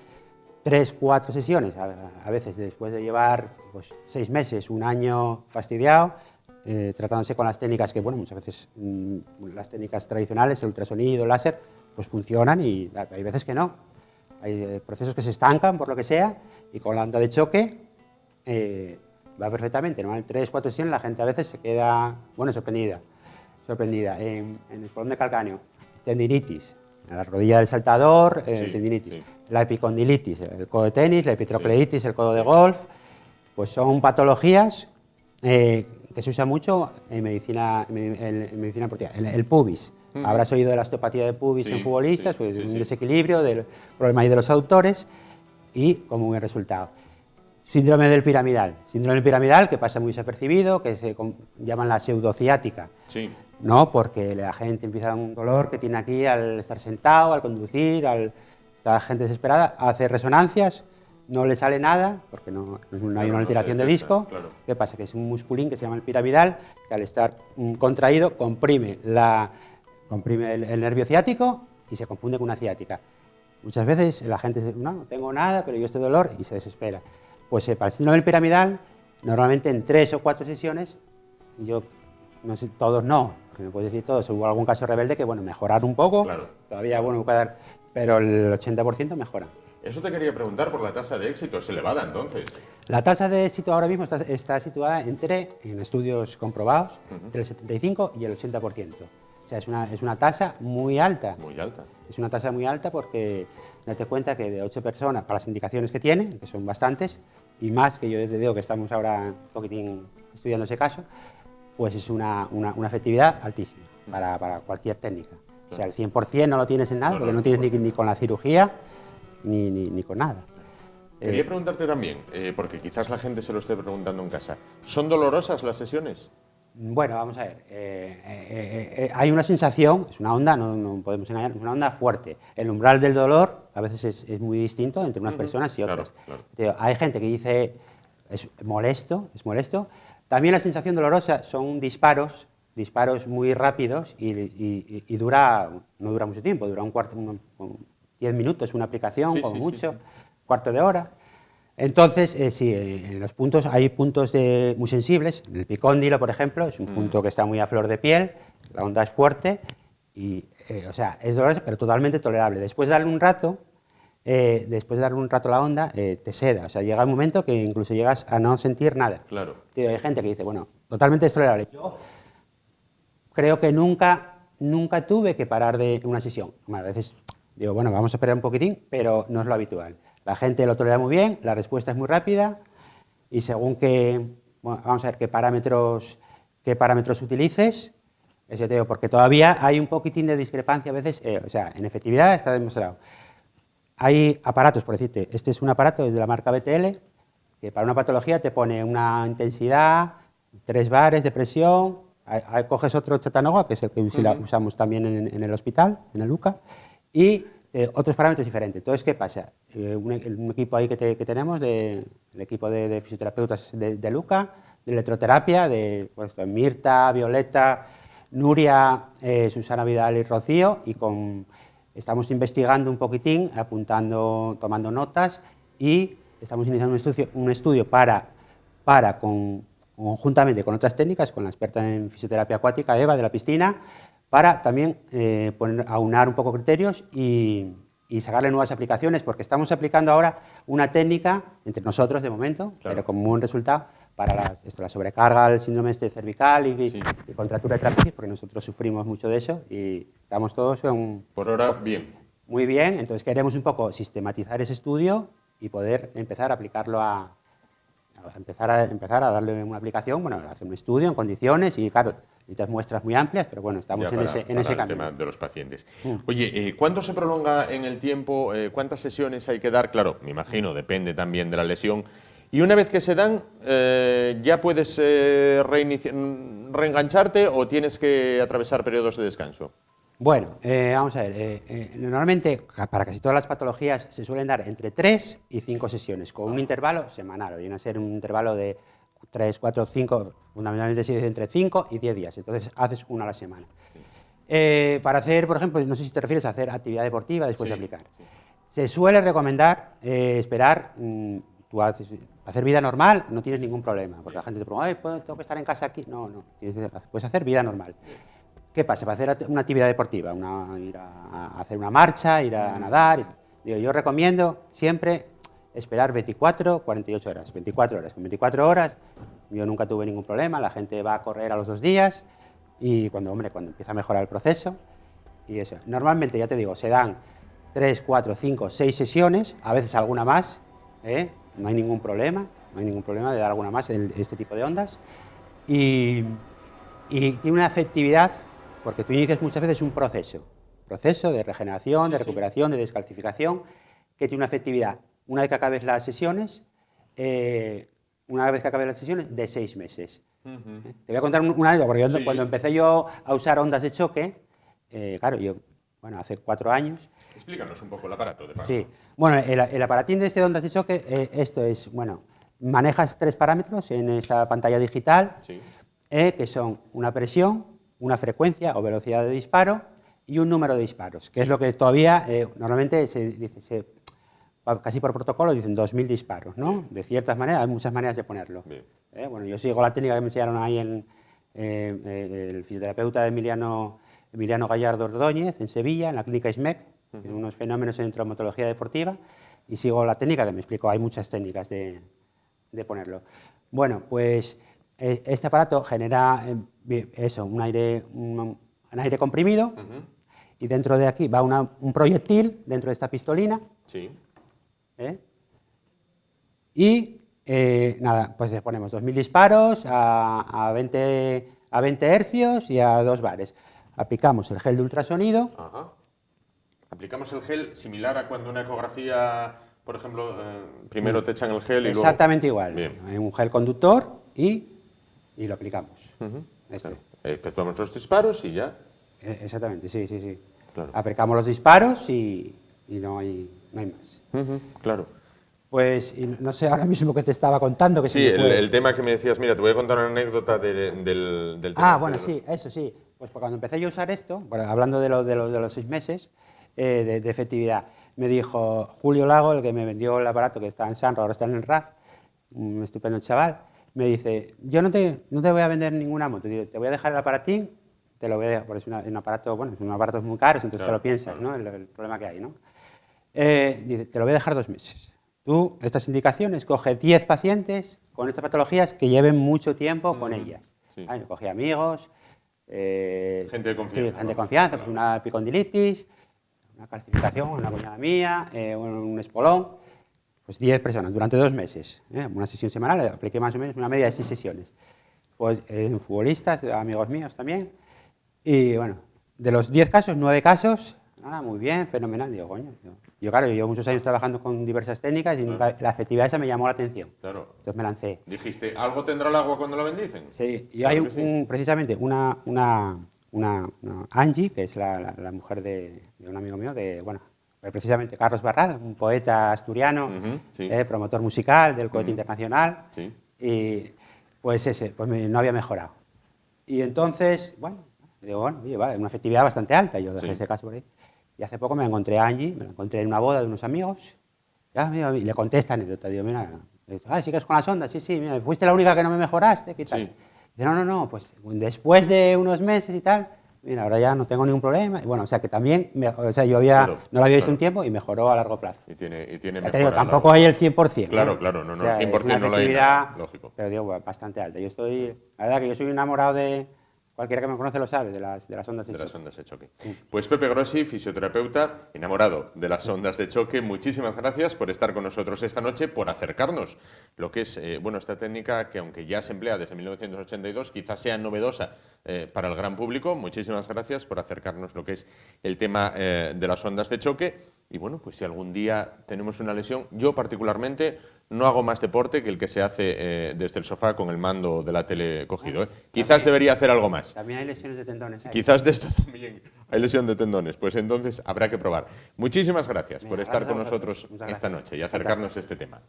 3, 4 sesiones, a veces después de llevar pues, 6 meses, un año fastidiado, tratándose con las técnicas que, bueno, muchas veces las técnicas tradicionales, el ultrasonido, el láser, pues funcionan y hay veces que no. Hay procesos que se estancan por lo que sea y con la onda de choque va perfectamente. Normal, 3, 4 sesiones la gente a veces se queda, bueno, sorprendida. En el espolón de calcáneo, tendinitis, en la rodilla del saltador, tendinitis. Sí. La epicondilitis, el codo de tenis, la epitrocleitis, el codo de golf, pues son patologías que se usa mucho en medicina deportiva. El pubis. Habrás oído de la osteopatía de pubis en futbolistas, pues un desequilibrio, del problema ahí de los autores y como un resultado. Síndrome del piramidal. Síndrome del piramidal que pasa muy desapercibido, que se llaman la pseudociática. Sí. No, porque la gente empieza un dolor que tiene aquí al estar sentado, al conducir, la gente desesperada, hace resonancias, no le sale nada, porque no hay una alteración de disco. Claro. ¿Qué pasa? Que es un musculín que se llama el piramidal, que al estar contraído comprime el nervio ciático y se confunde con una ciática. Muchas veces la gente dice, no tengo nada, pero yo este dolor, y se desespera. Pues para el síndrome del piramidal, normalmente en 3 o 4 sesiones, yo no sé, todos no, no puedo decir todos, hubo algún caso rebelde que, bueno, mejoraron un poco, Claro. todavía, bueno, puede dar, pero el 80% mejora. Eso te quería preguntar por la tasa de éxito, ¿es elevada entonces? La tasa de éxito ahora mismo está situada en estudios comprobados, entre el 75 y el 80%. O sea, es una tasa muy alta. Muy alta. Es una tasa muy alta porque date cuenta que de 8 personas, para las indicaciones que tiene, que son bastantes, y más que yo te digo que estamos ahora un poquitín estudiando ese caso, pues es una efectividad altísima para cualquier técnica. O sea, el 100% no lo tienes en nada, porque no tienes ni con la cirugía ni con nada. Quería preguntarte también, porque quizás la gente se lo esté preguntando en casa, ¿son dolorosas las sesiones? Bueno, vamos a ver. Hay una sensación, es una onda, no podemos engañar, es una onda fuerte. El umbral del dolor a veces es muy distinto entre unas personas y otras. Claro. Hay gente que dice es molesto. También la sensación dolorosa son disparos muy rápidos y no dura mucho tiempo, dura 10 minutos una aplicación, como mucho, cuarto de hora. Entonces, sí, en los puntos hay puntos muy sensibles. En el picóndilo, por ejemplo, es un punto que está muy a flor de piel, la onda es fuerte y, o sea, es doloroso, pero totalmente tolerable. Después de darle un rato a la onda, te seda. O sea, llega un momento que incluso llegas a no sentir nada. Claro. Hay gente que dice, bueno, totalmente tolerable. Yo creo que nunca tuve que parar de una sesión. Bueno, a veces digo, bueno, vamos a esperar un poquitín, pero no es lo habitual. La gente lo tolera muy bien, la respuesta es muy rápida y según vamos a ver qué parámetros utilices, eso te digo, porque todavía hay un poquitín de discrepancia a veces, o sea, en efectividad está demostrado. Hay aparatos, por decirte, este es un aparato de la marca BTL, que para una patología te pone una intensidad, 3 bares de presión, ahí coges otro Chattanooga, que es el que usamos también en el hospital, en el UCA, y otros parámetros diferentes. Entonces, ¿qué pasa? Un equipo ahí que tenemos, el equipo de fisioterapeutas de Luca, de electroterapia, de Mirta, Violeta, Nuria, Susana Vidal y Rocío, y estamos investigando un poquitín, apuntando, tomando notas, y estamos iniciando un estudio conjuntamente con otras técnicas, con la experta en fisioterapia acuática, Eva, de la piscina, para también aunar un poco criterios y sacarle nuevas aplicaciones, porque estamos aplicando ahora una técnica, entre nosotros de momento, claro, pero con buen resultado, para la sobrecarga, el síndrome cervical y contractura de trapecio, porque nosotros sufrimos mucho de eso y estamos todos por ahora bien. Muy bien, entonces queremos un poco sistematizar ese estudio y poder empezar a aplicarlo empezar a darle una aplicación, bueno, hacer un estudio en condiciones y, claro, necesitas muestras muy amplias, pero bueno, estamos en ese camino. Tema de los pacientes. Oye, ¿cuánto se prolonga en el tiempo? ¿Cuántas sesiones hay que dar? Claro, me imagino, depende también de la lesión. Y una vez que se dan, ¿ya puedes reengancharte o tienes que atravesar periodos de descanso? Bueno, vamos a ver, normalmente para casi todas las patologías se suelen dar entre 3 y 5 sesiones, con un intervalo semanal, o viene a ser un intervalo de 3, 4, 5, fundamentalmente se dice entre 5 y 10 días, entonces haces una a la semana. Sí. Para hacer, por ejemplo, no sé si te refieres a hacer actividad deportiva después de aplicar. Sí. Se suele recomendar esperar, tú hacer vida normal, no tienes ningún problema, porque la gente te pregunta, ¿tengo que estar en casa aquí? No, puedes hacer vida normal. ¿Qué pasa? Para hacer una actividad deportiva, ir a hacer una marcha, ir a nadar. Yo recomiendo siempre esperar 24, 48 horas. 24 horas. Con 24 horas yo nunca tuve ningún problema, la gente va a correr a los 2 días y cuando empieza a mejorar el proceso. Y eso. Normalmente, ya te digo, se dan 3, 4, 5, 6 sesiones, a veces alguna más, no hay ningún problema de dar alguna más en este tipo de ondas. Y tiene una efectividad, porque tú inicias muchas veces un proceso de regeneración, de recuperación, de descalcificación, que tiene una efectividad, una vez que acabes las sesiones, de 6 meses. Te voy a contar una anécdota, porque cuando empecé yo a usar ondas de choque, claro, hace 4 años... Explícanos un poco el aparato, de paso. Sí, bueno, el aparatín de ondas de choque, esto es, manejas 3 parámetros en esa pantalla digital, que son una presión, una frecuencia o velocidad de disparo y un número de disparos, que es lo que todavía normalmente se dice, casi por protocolo dicen 2000 disparos, ¿no? Bien. De ciertas maneras, hay muchas maneras de ponerlo. Yo sigo la técnica que me enseñaron ahí el fisioterapeuta Emiliano Gallardo Ordóñez en Sevilla, en la clínica ISMEC, en unos fenómenos en traumatología deportiva, y sigo la técnica que me explicó, hay muchas técnicas de ponerlo. Bueno, pues este aparato genera un aire comprimido, y dentro de aquí va un proyectil dentro de esta pistolina. Sí. Y pues le ponemos 2000 disparos a 20 hercios y a 2 bares. Aplicamos el gel de ultrasonido. Ajá. Aplicamos el gel similar a cuando una ecografía, por ejemplo, primero te echan el gel y luego... Exactamente igual. Bien. Un gel conductor y lo aplicamos. Efectuamos los disparos y ya. Exactamente, sí. Claro. Aplicamos los disparos y no hay más. Claro. Pues no sé ahora mismo qué te estaba contando. Que sí, el tema que me decías, mira, te voy a contar una anécdota del tema. Bueno, sí, eso sí. Pues cuando empecé yo a usar esto, hablando de los 6 meses, de efectividad. Me dijo Julio Lago, el que me vendió el aparato, que está en Sanro, ahora está en el RAF, un estupendo chaval, me dice, yo no te voy a vender ninguna moto, te voy a dejar el aparatín, te lo voy a dejar, porque es un aparato, bueno, son aparatos muy caros, entonces claro, te lo piensas, ¿no? El problema que hay, ¿no? Dice, te lo voy a dejar 2 meses. Tú, estas indicaciones, coge 10 pacientes con estas patologías que lleven mucho tiempo con ellas. Sí. Yo cogí amigos, gente de confianza. Sí, gente de confianza, pues una epicondilitis, una calcificación, una cuñada mía, un espolón, pues 10 personas durante 2 meses. Una sesión semanal, apliqué más o menos una media de 6 sesiones. Pues futbolistas, amigos míos también. Y bueno, de los 10 casos, 9 casos, nada, muy bien, fenomenal. Digo, coño, yo claro, llevo muchos años trabajando con diversas técnicas y nunca, la efectividad esa me llamó la atención. Claro. Entonces me lancé. Dijiste, ¿algo tendrá el agua cuando lo bendicen? Sí, y hay precisamente una Angie, que es la mujer de un amigo mío, bueno, precisamente Carlos Barral, un poeta asturiano, promotor musical del cohete internacional, y pues no había mejorado. Y entonces, digo, oye, vale, una efectividad bastante alta, yo dejé ese caso por ahí. Y hace poco me encontré a Angie, me la encontré en una boda de unos amigos, y le conté esta anécdota, digo, mira, ¿sigues con la sonda? Sí, mira, fuiste la única que no me mejoraste, ¿qué tal? Sí. Dice, no, pues después de unos meses y tal, mira, ahora ya no tengo ningún problema. Y bueno, o sea que también, yo no lo había visto un tiempo y mejoró a largo plazo. Y tiene mejora, tampoco hay el 100%. Claro, no, 100% no lo hay, lógico. Pero digo, bastante alta. La verdad que yo soy enamorado de... Cualquiera que me conoce lo sabe, de las ondas de choque. De las ondas de choque. Pues Pepe Grossi, fisioterapeuta, enamorado de las ondas de choque, muchísimas gracias por estar con nosotros esta noche, por acercarnos lo que es esta técnica que, aunque ya se emplea desde 1982, quizás sea novedosa para el gran público. Muchísimas gracias por acercarnos lo que es el tema de las ondas de choque. Y bueno, pues si algún día tenemos una lesión, yo particularmente no hago más deporte que el que se hace desde el sofá con el mando de la tele cogido. Quizás debería hacer algo más. También hay lesiones de tendones. Quizás de esto también hay lesión de tendones. Pues entonces habrá que probar. Muchísimas gracias por estar con nosotros esta noche y acercarnos a este tema.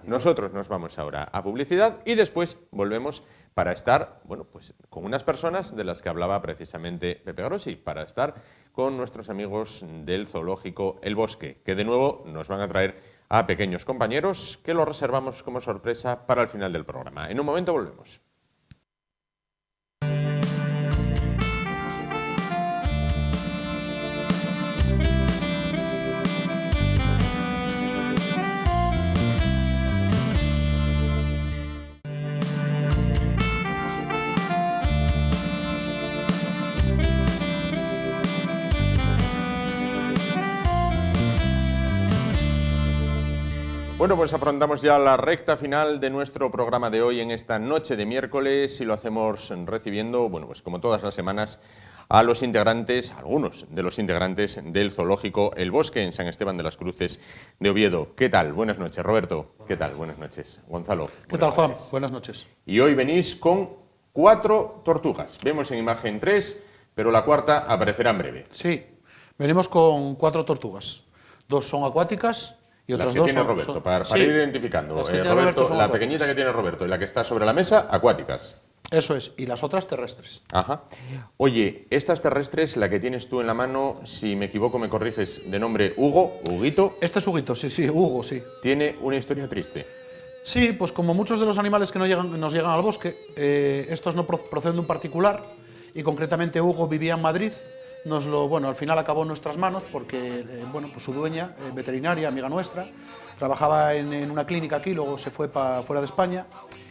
Nosotros nos vamos ahora a publicidad y después volvemos para estar, pues con unas personas de las que hablaba precisamente Pepe Grossi, para estar con nuestros amigos del zoológico El Bosque, que de nuevo nos van a traer a pequeños compañeros que lo reservamos como sorpresa para el final del programa. En un momento volvemos. Bueno, pues afrontamos ya la recta final de nuestro programa de hoy en esta noche de miércoles y lo hacemos recibiendo, pues como todas las semanas, a los integrantes, algunos de los integrantes del zoológico El Bosque en San Esteban de las Cruces de Oviedo. ¿Qué tal? Buenas noches, Roberto. ¿Qué tal? Buenas noches. Gonzalo. ¿Qué tal, Juan? Buenas noches. Y hoy venís con 4 tortugas. Vemos en imagen 3, pero la cuarta aparecerá en breve. Sí, venimos con 4 tortugas. 2 son acuáticas y otras 2 son... Roberto, para ir identificando. Roberto, la pequeñita que tiene Roberto y la que está sobre la mesa, acuáticas. Eso es, y las otras terrestres. Ajá. Oye, estas terrestres, la que tienes tú en la mano, si me equivoco me corriges, de nombre Hugo, Huguito. Este es Huguito, sí, Hugo, sí. Tiene una historia triste. Sí, pues como muchos de los animales que nos llegan al bosque, estos no proceden de un particular, y concretamente Hugo vivía en Madrid. Al final acabó en nuestras manos porque pues su dueña, veterinaria, amiga nuestra, trabajaba en una clínica aquí, luego se fue para fuera de España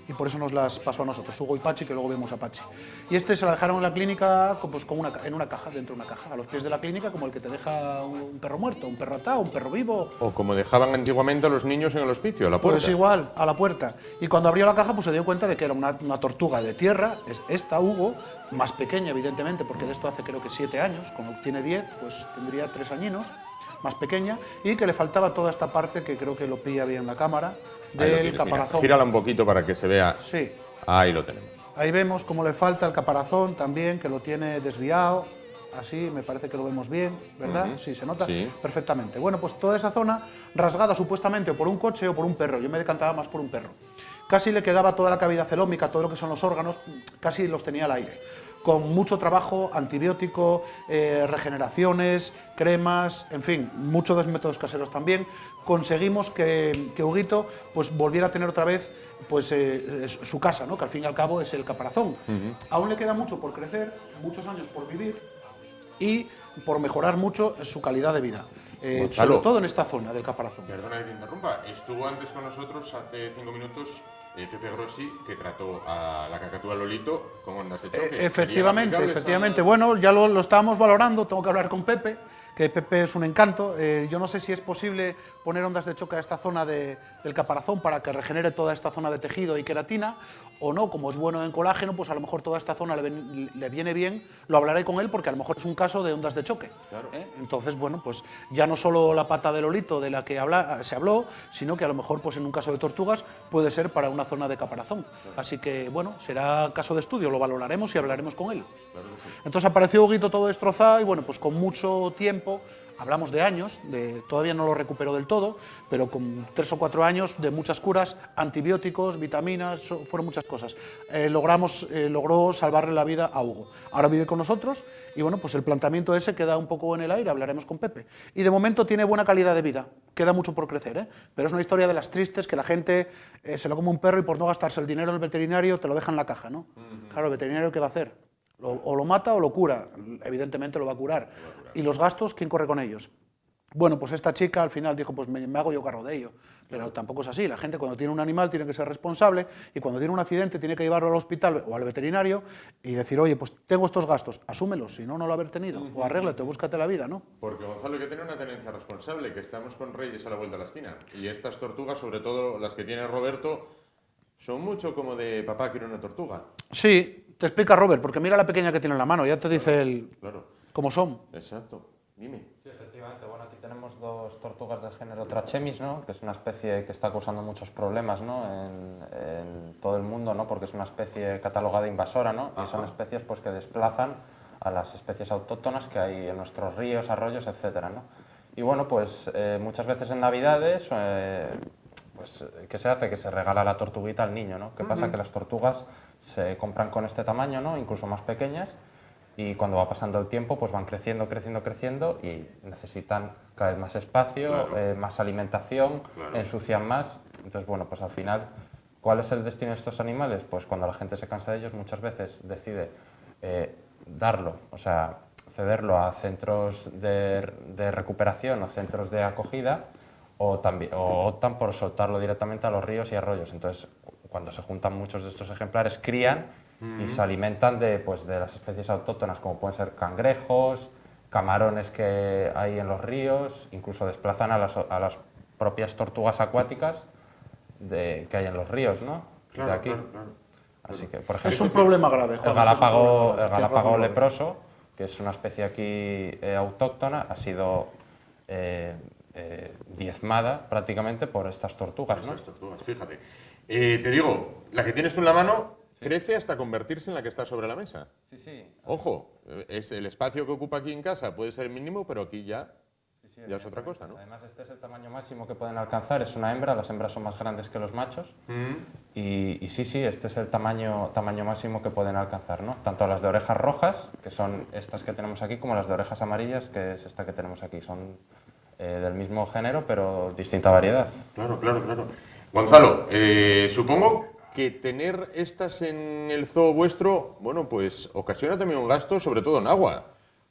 y por eso nos las pasó a nosotros, Hugo y Pachi, que luego vemos a Pachi. Y se la dejaron en la clínica pues, en una caja, dentro de una caja, a los pies de la clínica, como el que te deja un perro muerto, un perro atado, un perro vivo. O como dejaban antiguamente a los niños en el hospicio, a la puerta. Pues igual, a la puerta. Y cuando abrió la caja pues se dio cuenta de que era una tortuga de tierra, esta Hugo, más pequeña evidentemente, porque de esto hace creo que 7 años, cuando tiene 10, pues tendría 3 añinos, más pequeña, y que le faltaba toda esta parte, que creo que lo pilla bien la cámara, del caparazón. Mira, gírala un poquito para que se vea. Sí. Ahí lo tenemos. Ahí vemos cómo le falta el caparazón también, que lo tiene desviado. Así, me parece que lo vemos bien, ¿verdad? Sí, se nota perfectamente. Bueno, pues toda esa zona rasgada supuestamente o por un coche o por un perro. Yo me decantaba más por un perro. casi le quedaba toda la cavidad celómica, todo lo que son los órganos, casi los tenía al aire. Con mucho trabajo, antibiótico, regeneraciones, cremas, en fin, muchos de los métodos caseros también, conseguimos que Huguito pues, volviera a tener otra vez pues, su casa, ¿no? Que al fin y al cabo es el Caparazón. Aún le queda mucho por crecer, muchos años por vivir y por mejorar mucho su calidad de vida. Sobre todo en esta zona del Caparazón. Perdona que te interrumpa, estuvo antes con nosotros, hace 5 minutos, Pepe Grossi, que trató a la cacatúa Lolito con ondas de choque. Efectivamente. Bueno, ya lo estábamos valorando, tengo que hablar con Pepe, que Pepe es un encanto. Yo no sé si es posible poner ondas de choque a esta zona del Caparazón para que regenere toda esta zona de tejido y queratina, o no, como es bueno en colágeno, pues a lo mejor toda esta zona le viene bien, lo hablaré con él porque a lo mejor es un caso de ondas de choque. Claro. Entonces, bueno, pues ya no solo la pata de Lolito de la que se habló, sino que a lo mejor pues en un caso de tortugas puede ser para una zona de Caparazón. Claro. Así que, bueno, será caso de estudio, lo valoraremos y hablaremos con él. Claro que sí. Entonces apareció Huguito todo destrozado y, bueno, pues con mucho tiempo, hablamos de años, todavía no lo recuperó del todo, pero con 3 o 4 años de muchas curas, antibióticos, vitaminas, fueron muchas cosas. Logró salvarle la vida a Hugo. Ahora vive con nosotros y bueno, pues el planteamiento ese queda un poco en el aire, hablaremos con Pepe. Y de momento tiene buena calidad de vida, queda mucho por crecer, pero es una historia de las tristes que la gente se lo come un perro y por no gastarse el dinero del veterinario te lo deja en la caja, ¿no? Claro, el veterinario ¿qué va a hacer? O lo mata o lo cura, evidentemente lo va a curar. ¿Y los gastos, quién corre con ellos? Bueno, pues esta chica al final dijo, pues me hago yo cargo de ello. Pero tampoco es así, la gente cuando tiene un animal tiene que ser responsable y cuando tiene un accidente tiene que llevarlo al hospital o al veterinario y decir, oye, pues tengo estos gastos, asúmelos, si no, no lo haber tenido, o arréglate, o búscate la vida, ¿no? Porque Gonzalo, hay que tener una tenencia responsable, que estamos con Reyes a la vuelta de la esquina. Y estas tortugas, sobre todo las que tiene Roberto, son mucho como de papá quiere una tortuga. Sí, te explica Robert, porque mira la pequeña que tiene en la mano, ya te dice él cómo son. Exacto, dime. Sí, efectivamente. Bueno, aquí tenemos 2 tortugas del género Trachemis, ¿no? Que es una especie que está causando muchos problemas, ¿no? en todo el mundo, ¿no? Porque es una especie catalogada invasora, ¿no? Y son especies pues, que desplazan a las especies autóctonas que hay en nuestros ríos, arroyos, etcétera, ¿no? Y bueno, pues muchas veces en Navidades, pues, ¿qué se hace? Que se regala la tortuguita al niño, ¿no? ¿Qué pasa? Que las tortugas se compran con este tamaño, ¿no? Incluso más pequeñas, y cuando va pasando el tiempo pues van creciendo y necesitan cada vez más espacio, más alimentación, ensucian más. Entonces, bueno, pues al final, ¿cuál es el destino de estos animales? Pues cuando la gente se cansa de ellos muchas veces decide darlo, o sea, cederlo a centros de recuperación o centros de acogida, o optan por soltarlo directamente a los ríos y arroyos. Entonces, cuando se juntan muchos de estos ejemplares, crían y se alimentan de las especies autóctonas, como pueden ser cangrejos, camarones que hay en los ríos, incluso desplazan a las propias tortugas acuáticas que hay en los ríos, ¿no? Claro, de aquí. Claro. Así que, por ejemplo, es un problema grave, Juan. El galápago leproso, que es una especie aquí autóctona, ha sido diezmada prácticamente por estas tortugas, ¿no? Estas tortugas, fíjate. Te digo, la que tienes tú en la mano crece hasta convertirse en la que está sobre la mesa. Sí, sí. Ojo, es el espacio que ocupa aquí en casa puede ser mínimo, pero aquí ya es otra cosa, ¿no? Además, este es el tamaño máximo que pueden alcanzar. Es una hembra, las hembras son más grandes que los machos. Y sí, este es el tamaño máximo que pueden alcanzar, ¿no? Tanto las de orejas rojas, que son estas que tenemos aquí, como las de orejas amarillas, que es esta que tenemos aquí. Son del mismo género, pero distinta variedad. Claro. Gonzalo, supongo que tener estas en el zoo vuestro, bueno, pues ocasiona también un gasto, sobre todo en agua.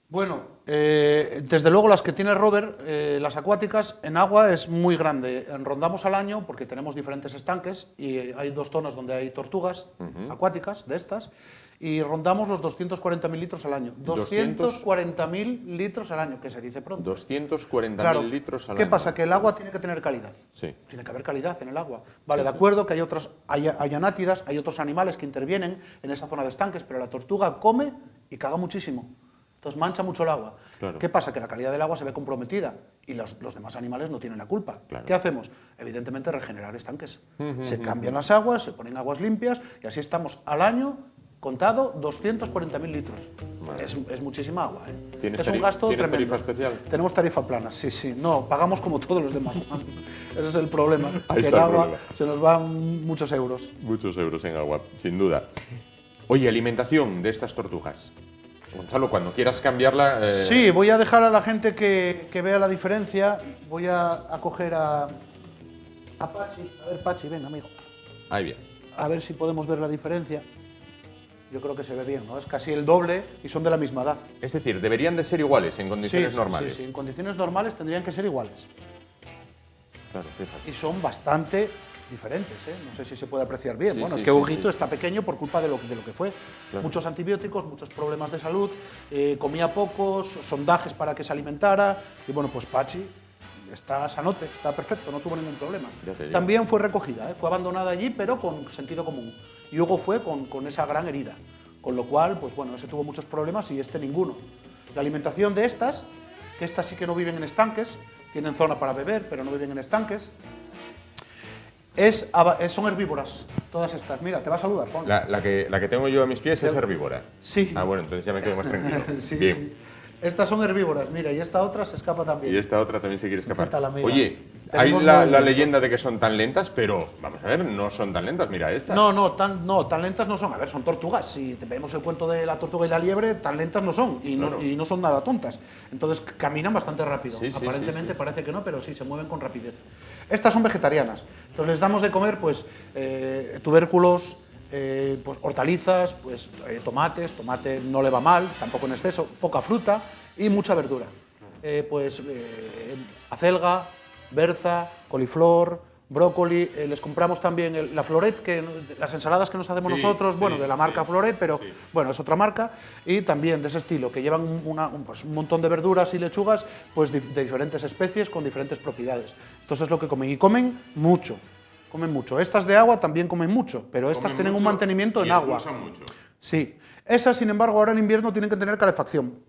Bueno, desde luego las que tiene Robert, las acuáticas, en agua es muy grande. Rondamos al año, porque tenemos diferentes estanques, y hay 2 zonas donde hay tortugas acuáticas de estas, y rondamos los 240.000 litros al año. 240.000 litros al año, que se dice pronto. 240.000 litros al año. ¿Qué pasa? Que el agua tiene que tener calidad. Sí. Tiene que haber calidad en el agua. Vale, de acuerdo que hay anátidas, hay otros animales que intervienen en esa zona de estanques, pero la tortuga come y caga muchísimo. Entonces mancha mucho el agua. Claro. ¿Qué pasa? Que la calidad del agua se ve comprometida y los demás animales no tienen la culpa. Claro. ¿Qué hacemos? Evidentemente regenerar estanques. Se cambian las aguas, se ponen aguas limpias y así estamos al año contado 240.000 litros. Es muchísima agua, ¿eh? ¿Tienes Es un gasto ¿tienes tremendo. tarifa especial? Tenemos tarifa plana, sí, sí. No, pagamos como todos los demás, Juan. Ese es el problema. Ahí que está el el agua problema. se nos van muchos euros. Muchos euros en agua, sin duda. Oye, alimentación de estas tortugas. Gonzalo, cuando quieras cambiarla... Sí, voy a dejar a la gente que vea la diferencia. Voy a coger a Pachi. A ver, Pachi, ven, amigo. Ahí bien. A ver si podemos ver la diferencia. Yo creo que se ve bien, ¿no? Es casi el doble y son de la misma edad. Es decir, deberían de ser iguales en condiciones Sí, normales. sí, en condiciones normales tendrían que ser iguales. Claro, fíjate. Y son bastante diferentes, ¿eh? No sé si se puede apreciar bien. Sí, Bueno, sí, es que sí, Huguito sí. está pequeño por culpa de lo que fue. Claro. Muchos antibióticos, muchos problemas de salud, comía pocos, sondajes para que se alimentara. Y bueno, pues Pachi está sanote, está perfecto, no tuvo ningún problema. Ya te digo. También fue recogida, fue abandonada allí, pero con sentido común. Y Hugo fue con esa gran herida. Con lo cual, pues bueno, ese tuvo muchos problemas y este ninguno. La alimentación de estas, que estas sí que no viven en estanques, tienen zona para beber, pero no viven en estanques, son herbívoras, todas estas. Mira, te va a saludar, Juan. La que tengo yo a mis pies es herbívora. Sí. Ah, bueno, entonces ya me quedo más tranquilo. Sí, Bien. sí. Estas son herbívoras, mira, y esta otra se escapa también. Y esta otra también se quiere escapar. ¿Qué tal, amiga? Oye, hay Tenemos la movimiento. leyenda de que son tan lentas, pero vamos a ver, no son tan lentas. Mira esta. No, tan lentas no son. A ver, son tortugas. Si te vemos el cuento de la tortuga y la liebre, tan lentas no son. Y, Claro. no, y no son nada tontas. Entonces caminan bastante rápido. Sí, sí, Aparentemente sí. parece que no, pero sí, se mueven con rapidez. Estas son vegetarianas. Entonces les damos de comer pues, tubérculos, pues, hortalizas, pues, tomate no le va mal, tampoco en exceso, poca fruta y mucha verdura. Acelga, berza, coliflor, brócoli, les compramos también la Floret, las ensaladas que nos hacemos Sí, nosotros, sí, bueno, de la marca sí, Floret, pero sí. bueno, es otra marca, y también de ese estilo, que llevan un montón de verduras y lechugas pues, de diferentes especies con diferentes propiedades. Entonces es lo que comen, y comen mucho. Estas de agua también comen mucho, pero estas Comen tienen un mucho mantenimiento y en agua. expulsan mucho. Sí. Esas, sin embargo, ahora en invierno tienen que tener calefacción.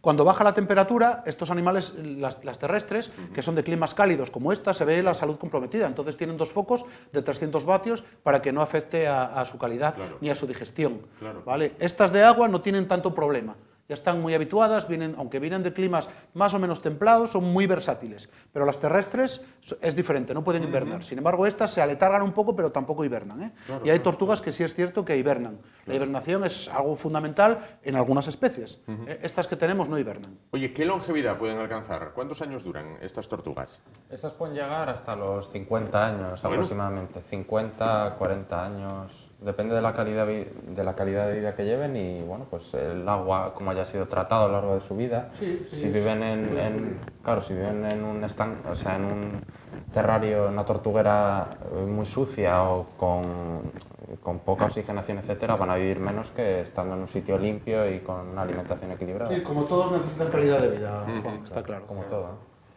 Cuando baja la temperatura, estos animales, las terrestres, que son de climas cálidos como esta, se ve la salud comprometida. Entonces tienen 2 focos de 300 vatios para que no afecte a su calidad Claro. ni a su digestión. Claro. ¿Vale? Estas de agua no tienen tanto problema. Ya están muy habituadas, aunque vienen de climas más o menos templados, son muy versátiles. Pero las terrestres es diferente, no pueden hibernar. Sin embargo, estas se aletargan un poco, pero tampoco hibernan, ¿eh? Y hay tortugas que sí es cierto que hibernan. La hibernación es algo fundamental en algunas especies. Estas que tenemos no hibernan. Oye, ¿qué longevidad pueden alcanzar? ¿Cuántos años duran estas tortugas? Estas pueden llegar hasta los 50 años Bueno. aproximadamente, 50, 40 años, depende de la calidad de vida que lleven y bueno, pues el agua como haya sido tratado a lo largo de su vida. Si viven si viven en un en un terrario, en una tortuguera muy sucia o con poca oxigenación, etcétera, van a vivir menos que estando en un sitio limpio y con una alimentación equilibrada. Sí, como todos necesitan calidad de vida, Juan, está claro. Como todo.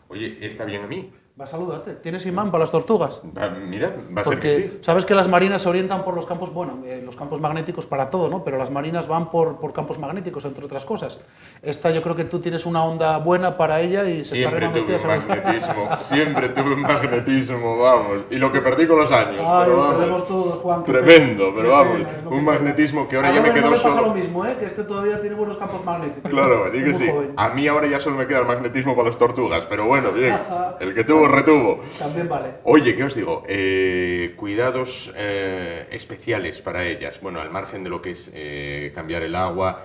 Oye, ¿está bien a mí? Va, salúdate. ¿Tienes imán para las tortugas? Mira, va a ser Porque que sí. sabes que las marinas se orientan por los campos, los campos magnéticos para todo, ¿no? Pero las marinas van por campos magnéticos, entre otras cosas. Esta yo creo que tú tienes una onda buena para ella y se está Siempre remando tuve un tía, magnetismo, siempre tuve un magnetismo, vamos. Y lo que perdí con los años, Ay, pero lo vamos. perdemos todo, Juan. qué Tremendo, pena, pero qué vamos. pena, es lo Un que magnetismo que ahora A ya me Robert no quedó le pasa solo. lo mismo, que este todavía tiene buenos campos magnéticos. Claro, di que Es muy sí. joven. A mí ahora ya solo me queda el magnetismo para las tortugas, pero bueno, bien. El que tuvo, retuvo. También vale. Oye, ¿qué os digo? Cuidados especiales para ellas. Bueno, al margen de lo que es cambiar el agua,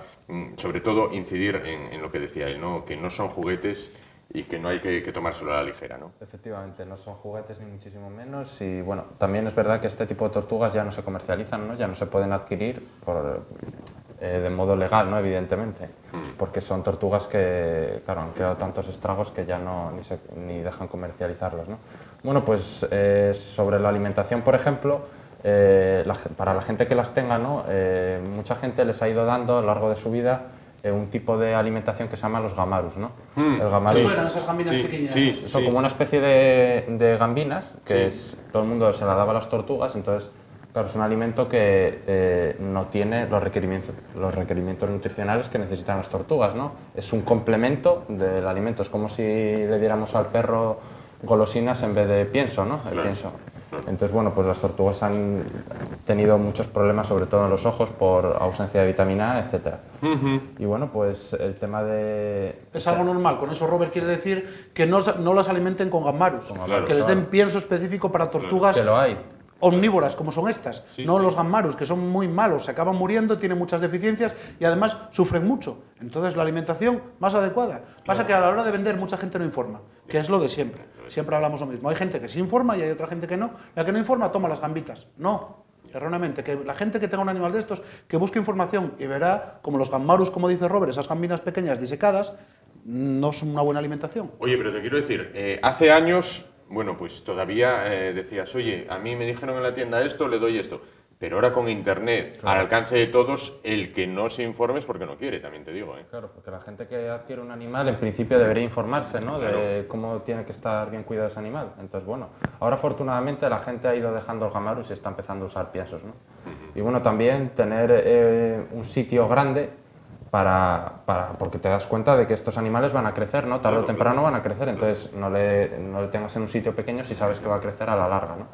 sobre todo incidir en lo que decía él, ¿no? Que no son juguetes y que no hay que tomárselo a la ligera, ¿no? Efectivamente, no son juguetes ni muchísimo menos y bueno, también es verdad que este tipo de tortugas ya no se comercializan, ¿no? Ya no se pueden adquirir de modo legal, ¿no? Evidentemente, porque son tortugas que, claro, han creado tantos estragos que ya ni dejan comercializarlos, ¿no? Bueno, pues sobre la alimentación, por ejemplo, para la gente que las tenga, ¿no? Mucha gente les ha ido dando a lo largo de su vida un tipo de alimentación que se llama los gamarus, ¿no? El gamarus, Eso eran esas gambinas Sí, pequeñas. sí. son como una especie de gambinas que todo el mundo se la daba a las tortugas, entonces, claro, es un alimento que no tiene los requerimientos nutricionales que necesitan las tortugas, ¿no? Es un complemento del alimento, es como si le diéramos al perro golosinas en vez de pienso, ¿no? El Claro. pienso. Entonces, bueno, pues las tortugas han tenido muchos problemas, sobre todo en los ojos, por ausencia de vitamina A, etc. Y bueno, pues el tema de... Es algo normal, con eso Robert quiere decir que no las alimenten con gammarus, que les den pienso específico para tortugas Que lo hay. omnívoras como son estas, no los gammarus, que son muy malos, se acaban muriendo, tienen muchas deficiencias y además sufren mucho. Entonces la alimentación más adecuada. Pasa que a la hora de vender mucha gente no informa, que es lo de siempre. Siempre hablamos lo mismo. Hay gente que sí informa y hay otra gente que no. La que no informa toma las gambitas. No, erróneamente. Que la gente que tenga un animal de estos, que busque información y verá, como los gammarus, como dice Robert, esas gambinas pequeñas disecadas, no son una buena alimentación. Oye, pero te quiero decir, hace años, bueno, pues todavía decías, oye, a mí me dijeron en la tienda esto, le doy esto. Pero ahora con Internet, al alcance de todos, el que no se informe es porque no quiere, también te digo. Claro, porque la gente que adquiere un animal, en principio debería informarse, ¿no? De cómo tiene que estar bien cuidado ese animal. Entonces, bueno, ahora afortunadamente la gente ha ido dejando el gammarus y está empezando a usar piensos, ¿no? Y bueno, también tener un sitio grande porque te das cuenta de que estos animales van a crecer, ¿no? Tarde o temprano van a crecer, entonces no le tengas en un sitio pequeño si sabes que va a crecer a la larga, ¿no?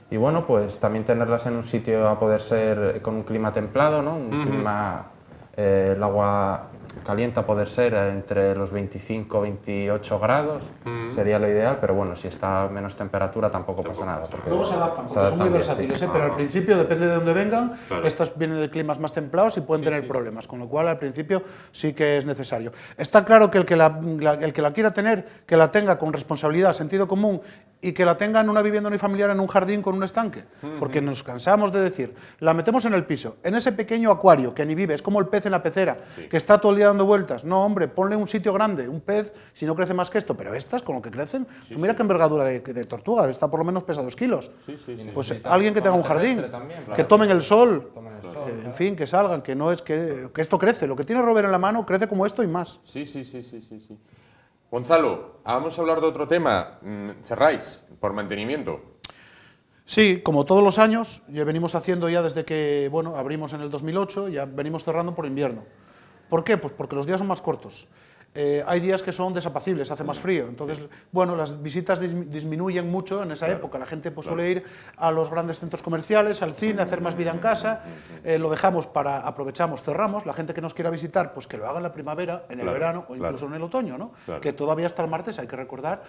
Y bueno, pues también tenerlas en un sitio a poder ser con un clima templado, ¿no? Un clima, el agua caliente a poder ser entre los 25 y 28 grados, sería lo ideal, pero bueno, si está a menos temperatura tampoco pasa nada. Luego se adaptan, porque son muy versátiles, pero al principio, depende de dónde vengan, estas vienen de climas más templados y pueden tener problemas, con lo cual al principio sí que es necesario. Está claro que el que la quiera tener, que la tenga con responsabilidad, sentido común, y que la tenga en una vivienda unifamiliar en un jardín con un estanque, porque nos cansamos de decir, la metemos en el piso, en ese pequeño acuario que ni vive, es como el pez en la pecera, que está todo el día dando vueltas. No, hombre, ponle un sitio grande, un pez, si no crece más que esto, pero estas, con lo que crecen, mira qué envergadura de tortuga, esta por lo menos pesa 2 kilos. Pues alguien que tenga un jardín, que tomen el sol, en fin, que salgan, que no es que esto crece, lo que tiene Robert en la mano crece como esto y más. Sí. Gonzalo, vamos a hablar de otro tema. ¿Cerráis por mantenimiento? Sí, como todos los años, ya venimos haciendo ya desde que abrimos en el 2008, ya venimos cerrando por invierno. ¿Por qué? Pues porque los días son más cortos. Hay días que son desapacibles, hace más frío. Entonces, las visitas disminuyen mucho en esa época. La gente suele ir a los grandes centros comerciales, al cine, a hacer más vida en casa. Lo dejamos aprovechamos, cerramos. La gente que nos quiera visitar, pues que lo haga en la primavera, en el verano o incluso en el otoño, ¿no? Que todavía hasta el martes, hay que recordar,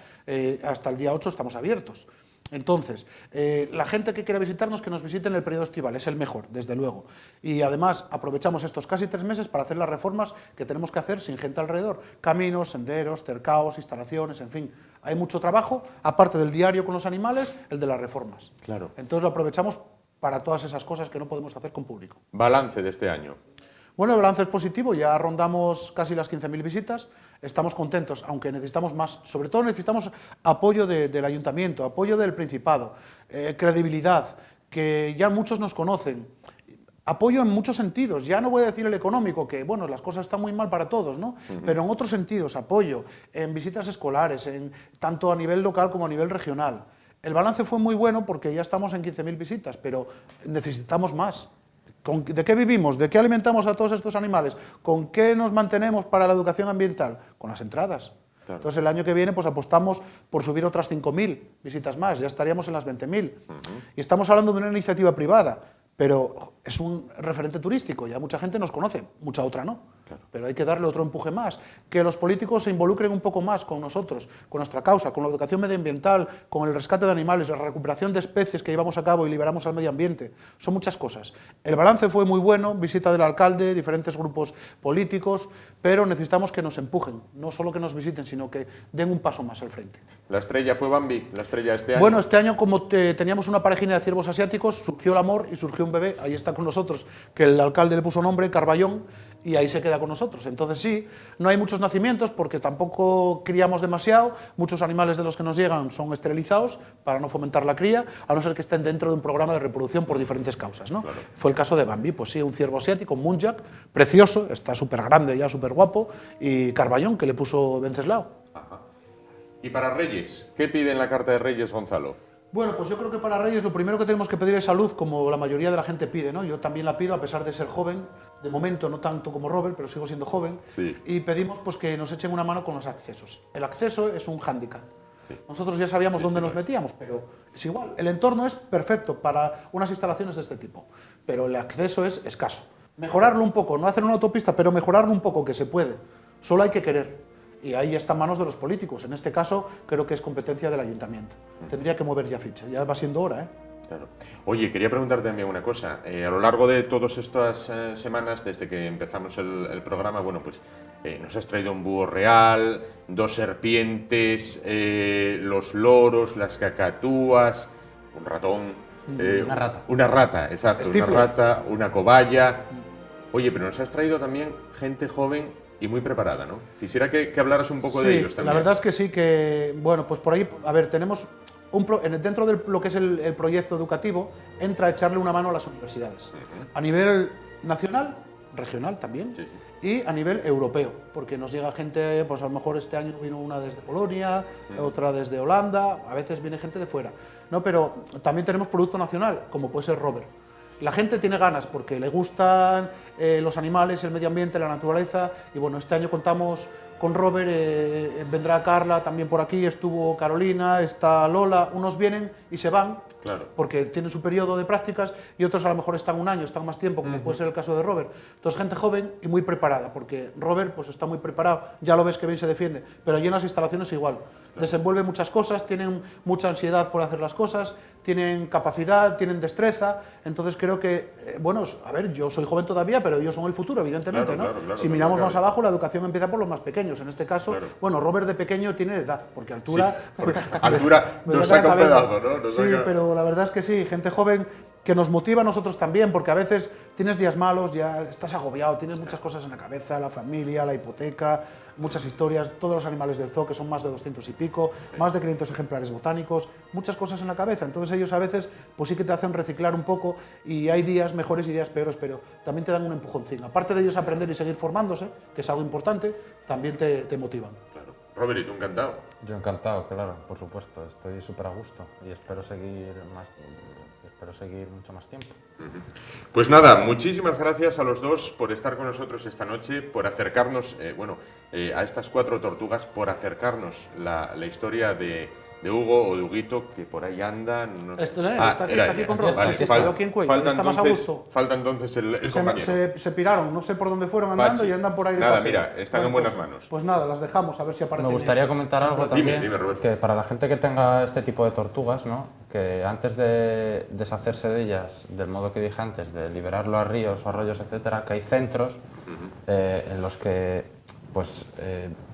hasta el día 8 estamos abiertos. Entonces, la gente que quiera visitarnos, que nos visite en el periodo estival, es el mejor, desde luego. Y además aprovechamos estos casi 3 meses para hacer las reformas que tenemos que hacer sin gente alrededor. Caminos, senderos, cercaos, instalaciones, en fin. Hay mucho trabajo, aparte del diario con los animales, el de las reformas. Claro. Entonces lo aprovechamos para todas esas cosas que no podemos hacer con público. Balance de este año. Bueno, el balance es positivo, ya rondamos casi las 15.000 visitas, estamos contentos, aunque necesitamos más. Sobre todo necesitamos apoyo del Ayuntamiento, apoyo del Principado, credibilidad, que ya muchos nos conocen. Apoyo en muchos sentidos, ya no voy a decir el económico, que las cosas están muy mal para todos, ¿no? Pero en otros sentidos, apoyo en visitas escolares, tanto a nivel local como a nivel regional. El balance fue muy bueno porque ya estamos en 15.000 visitas, pero necesitamos más. ¿De qué vivimos? ¿De qué alimentamos a todos estos animales? ¿Con qué nos mantenemos para la educación ambiental? Con las entradas. Claro. Entonces el año que viene apostamos por subir otras 5.000 visitas más, ya estaríamos en las 20.000. Y estamos hablando de una iniciativa privada, pero es un referente turístico, ya mucha gente nos conoce, mucha otra no. Claro. Pero hay que darle otro empuje más, que los políticos se involucren un poco más con nosotros, con nuestra causa, con la educación medioambiental, con el rescate de animales, la recuperación de especies que llevamos a cabo y liberamos al medio ambiente. Son muchas cosas. El balance fue muy bueno, visita del alcalde, diferentes grupos políticos, pero necesitamos que nos empujen, no solo que nos visiten, sino que den un paso más al frente. ¿La estrella fue Bambi? ¿La estrella este año? Bueno, este año, como teníamos una parejina de ciervos asiáticos, surgió el amor y surgió un bebé, ahí está con nosotros, que el alcalde le puso nombre, Carballón, y ahí se queda con nosotros. Entonces sí, no hay muchos nacimientos porque tampoco criamos demasiado, muchos animales de los que nos llegan son esterilizados para no fomentar la cría, a no ser que estén dentro de un programa de reproducción por diferentes causas, ¿no? Claro. Fue el caso de Bambi, pues sí, un ciervo asiático, un muntjac, precioso, está súper grande ya, súper guapo, y Carballón, que le puso Venceslao. Ajá. ¿Y para Reyes? ¿Qué pide en la carta de Reyes, Gonzalo? Bueno, pues yo creo que para Reyes lo primero que tenemos que pedir es salud, como la mayoría de la gente pide, ¿no? Yo también la pido, a pesar de ser joven, de momento no tanto como Robert, pero sigo siendo joven, sí. Y pedimos pues que nos echen una mano con los accesos. El acceso es un hándicap. Nosotros ya sabíamos dónde nos metíamos, pero es igual. El entorno es perfecto para unas instalaciones de este tipo, pero el acceso es escaso. Mejorarlo un poco, no hacer una autopista, pero mejorarlo un poco, que se puede. Solo hay que querer. Y ahí está en manos de los políticos. En este caso, creo que es competencia del ayuntamiento. Tendría que mover ya ficha. Ya va siendo hora, ¿eh? Claro. Oye, quería preguntarte también una cosa. A lo largo de todas estas semanas, desde que empezamos el programa, bueno, pues nos has traído un búho real, 2 serpientes, los loros, las cacatúas, un ratón. Una rata. Una rata, exacto. Stifler. Una rata, una cobaya. Oye, pero nos has traído también gente joven y muy preparada, ¿no? Quisiera que hablaras un poco de ellos también. La verdad es que sí, que, bueno, pues por ahí, a ver, tenemos dentro de lo que es el proyecto educativo, entra a echarle una mano a las universidades. A nivel nacional, regional también, y a nivel europeo, porque nos llega gente, pues a lo mejor este año vino una desde Polonia, otra desde Holanda, a veces viene gente de fuera, ¿no? Pero también tenemos producto nacional, como puede ser Rover. La gente tiene ganas porque le gustan los animales, el medio ambiente, la naturaleza, y bueno, este año contamos con Rover, vendrá Carla también por aquí, estuvo Carolina, está Lola, unos vienen y se van, Claro. porque tienen su periodo de prácticas, y otros a lo mejor están un año, están más tiempo, como puede ser el caso de Robert. Entonces, gente joven y muy preparada, porque Robert pues, está muy preparado, ya lo ves que bien se defiende, pero allí en las instalaciones igual. Desenvuelve muchas cosas, tienen mucha ansiedad por hacer las cosas, tienen capacidad, tienen destreza, entonces creo que, bueno, a ver, yo soy joven todavía, pero ellos son el futuro, evidentemente, Claro, ¿no? claro, Si miramos más abajo, la educación empieza por los más pequeños, en este caso, bueno, Robert de pequeño tiene edad, porque altura... Altura me nos saca saca un cabeza. pedazo, ¿no? Nos Sí, saca- pero la verdad es que sí, gente joven que nos motiva a nosotros también, porque a veces tienes días malos, ya estás agobiado, tienes muchas cosas en la cabeza, la familia, la hipoteca, muchas historias, todos los animales del zoo, que son más de 200 y pico, más de 500 ejemplares botánicos, muchas cosas en la cabeza. Entonces ellos a veces pues sí que te hacen reciclar un poco, y hay días mejores y días peores, pero también te dan un empujoncín. Aparte de ellos aprender y seguir formándose, que es algo importante, también te motivan. Claro. Robert, ¿y tú encantado? Yo encantado, claro, por supuesto. Estoy súper a gusto y espero seguir mucho más tiempo. Pues nada, muchísimas gracias a los dos por estar con nosotros esta noche, por acercarnos, a estas 4 tortugas, por acercarnos la historia de Hugo o de Huguito, que por ahí anda. No... Está aquí con Robert, vale, sí, está aquí en Cuello, está más a gusto. Falta entonces el compañero. Se piraron, no sé por dónde fueron andando, Pachi. y andan por ahí de Nada, paseo. mira, están en buenas manos. Pues nada, las dejamos, a ver si aparecen. Me gustaría comentar algo también, Dime, Roberto. que para la gente que tenga este tipo de tortugas, ¿no? Que antes de deshacerse de ellas, del modo que dije antes, de liberarlo a ríos o arroyos, etcétera, que hay centros en los que pues,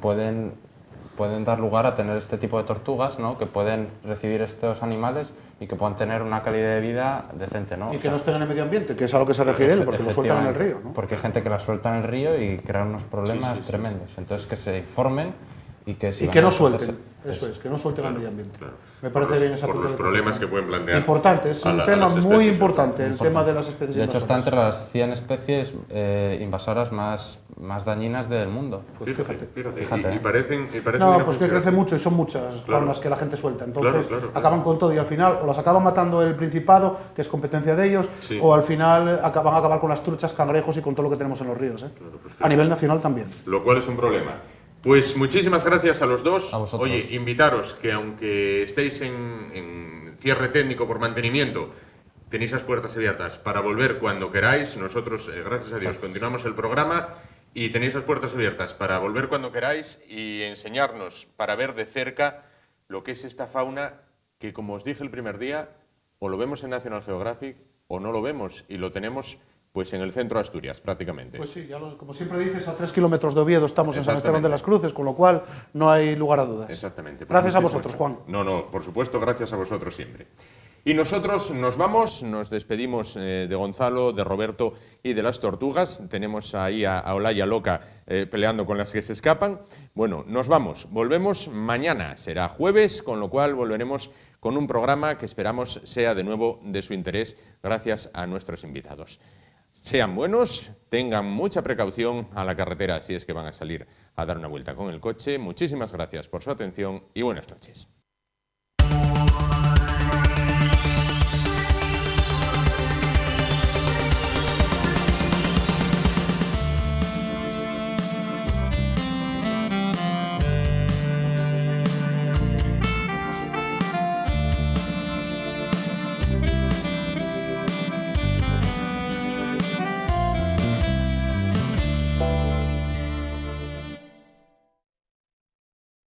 pueden dar lugar a tener este tipo de tortugas, ¿no? Que pueden recibir estos animales y que puedan tener una calidad de vida decente, ¿no? Y que no estén en el medio ambiente, que es a lo que se refiere él, porque lo sueltan en el río, ¿no? Porque hay gente que la suelta en el río y crea unos problemas tremendos. Entonces, que se informen y que si Y van que a no deshacerse- suelten, eso es, que no suelten al medio ambiente. Claro. Me parece bien esa Por los actitud. problemas que pueden plantear. Importante, es a un la- a tema las muy especies. importante, el tema de las especies De hecho, está invasoras. entre las 100 especies invasoras más dañinas del mundo. Pues Fíjate. Fíjate, Y parecen No, una pues que función- crece mucho y son muchas Claro. faunas que la gente suelta. Entonces Claro. acaban con todo, y al final o las acaban matando el Principado, que es competencia de ellos, Sí. o al final van a acabar con las truchas, cangrejos y con todo lo que tenemos en los ríos. pues A nivel nacional también. Lo cual es un problema. Pues muchísimas gracias a los dos. A vosotros. Oye, invitaros que aunque estéis en cierre técnico por mantenimiento, tenéis las puertas abiertas para volver cuando queráis. Nosotros, gracias a Dios, continuamos el programa y tenéis las puertas abiertas para volver cuando queráis y enseñarnos para ver de cerca lo que es esta fauna que, como os dije el primer día, o lo vemos en National Geographic o no lo vemos, y lo tenemos pues en el centro de Asturias, prácticamente. Pues sí, como siempre dices, a 3 kilómetros de Oviedo estamos en San Esteban de Exactamente. las Cruces, con lo cual no hay lugar a dudas. Exactamente. Pues Gracias a muchísimas vosotros, Juan. No, por supuesto, gracias a vosotros siempre. Y nosotros nos vamos, nos despedimos de Gonzalo, de Roberto y de las tortugas. Tenemos ahí a Olaya Loca peleando con las que se escapan. Bueno, nos vamos. Volvemos mañana, será jueves, con lo cual volveremos con un programa que esperamos sea de nuevo de su interés, gracias a nuestros invitados. Sean buenos, tengan mucha precaución a la carretera si es que van a salir a dar una vuelta con el coche. Muchísimas gracias por su atención y buenas noches.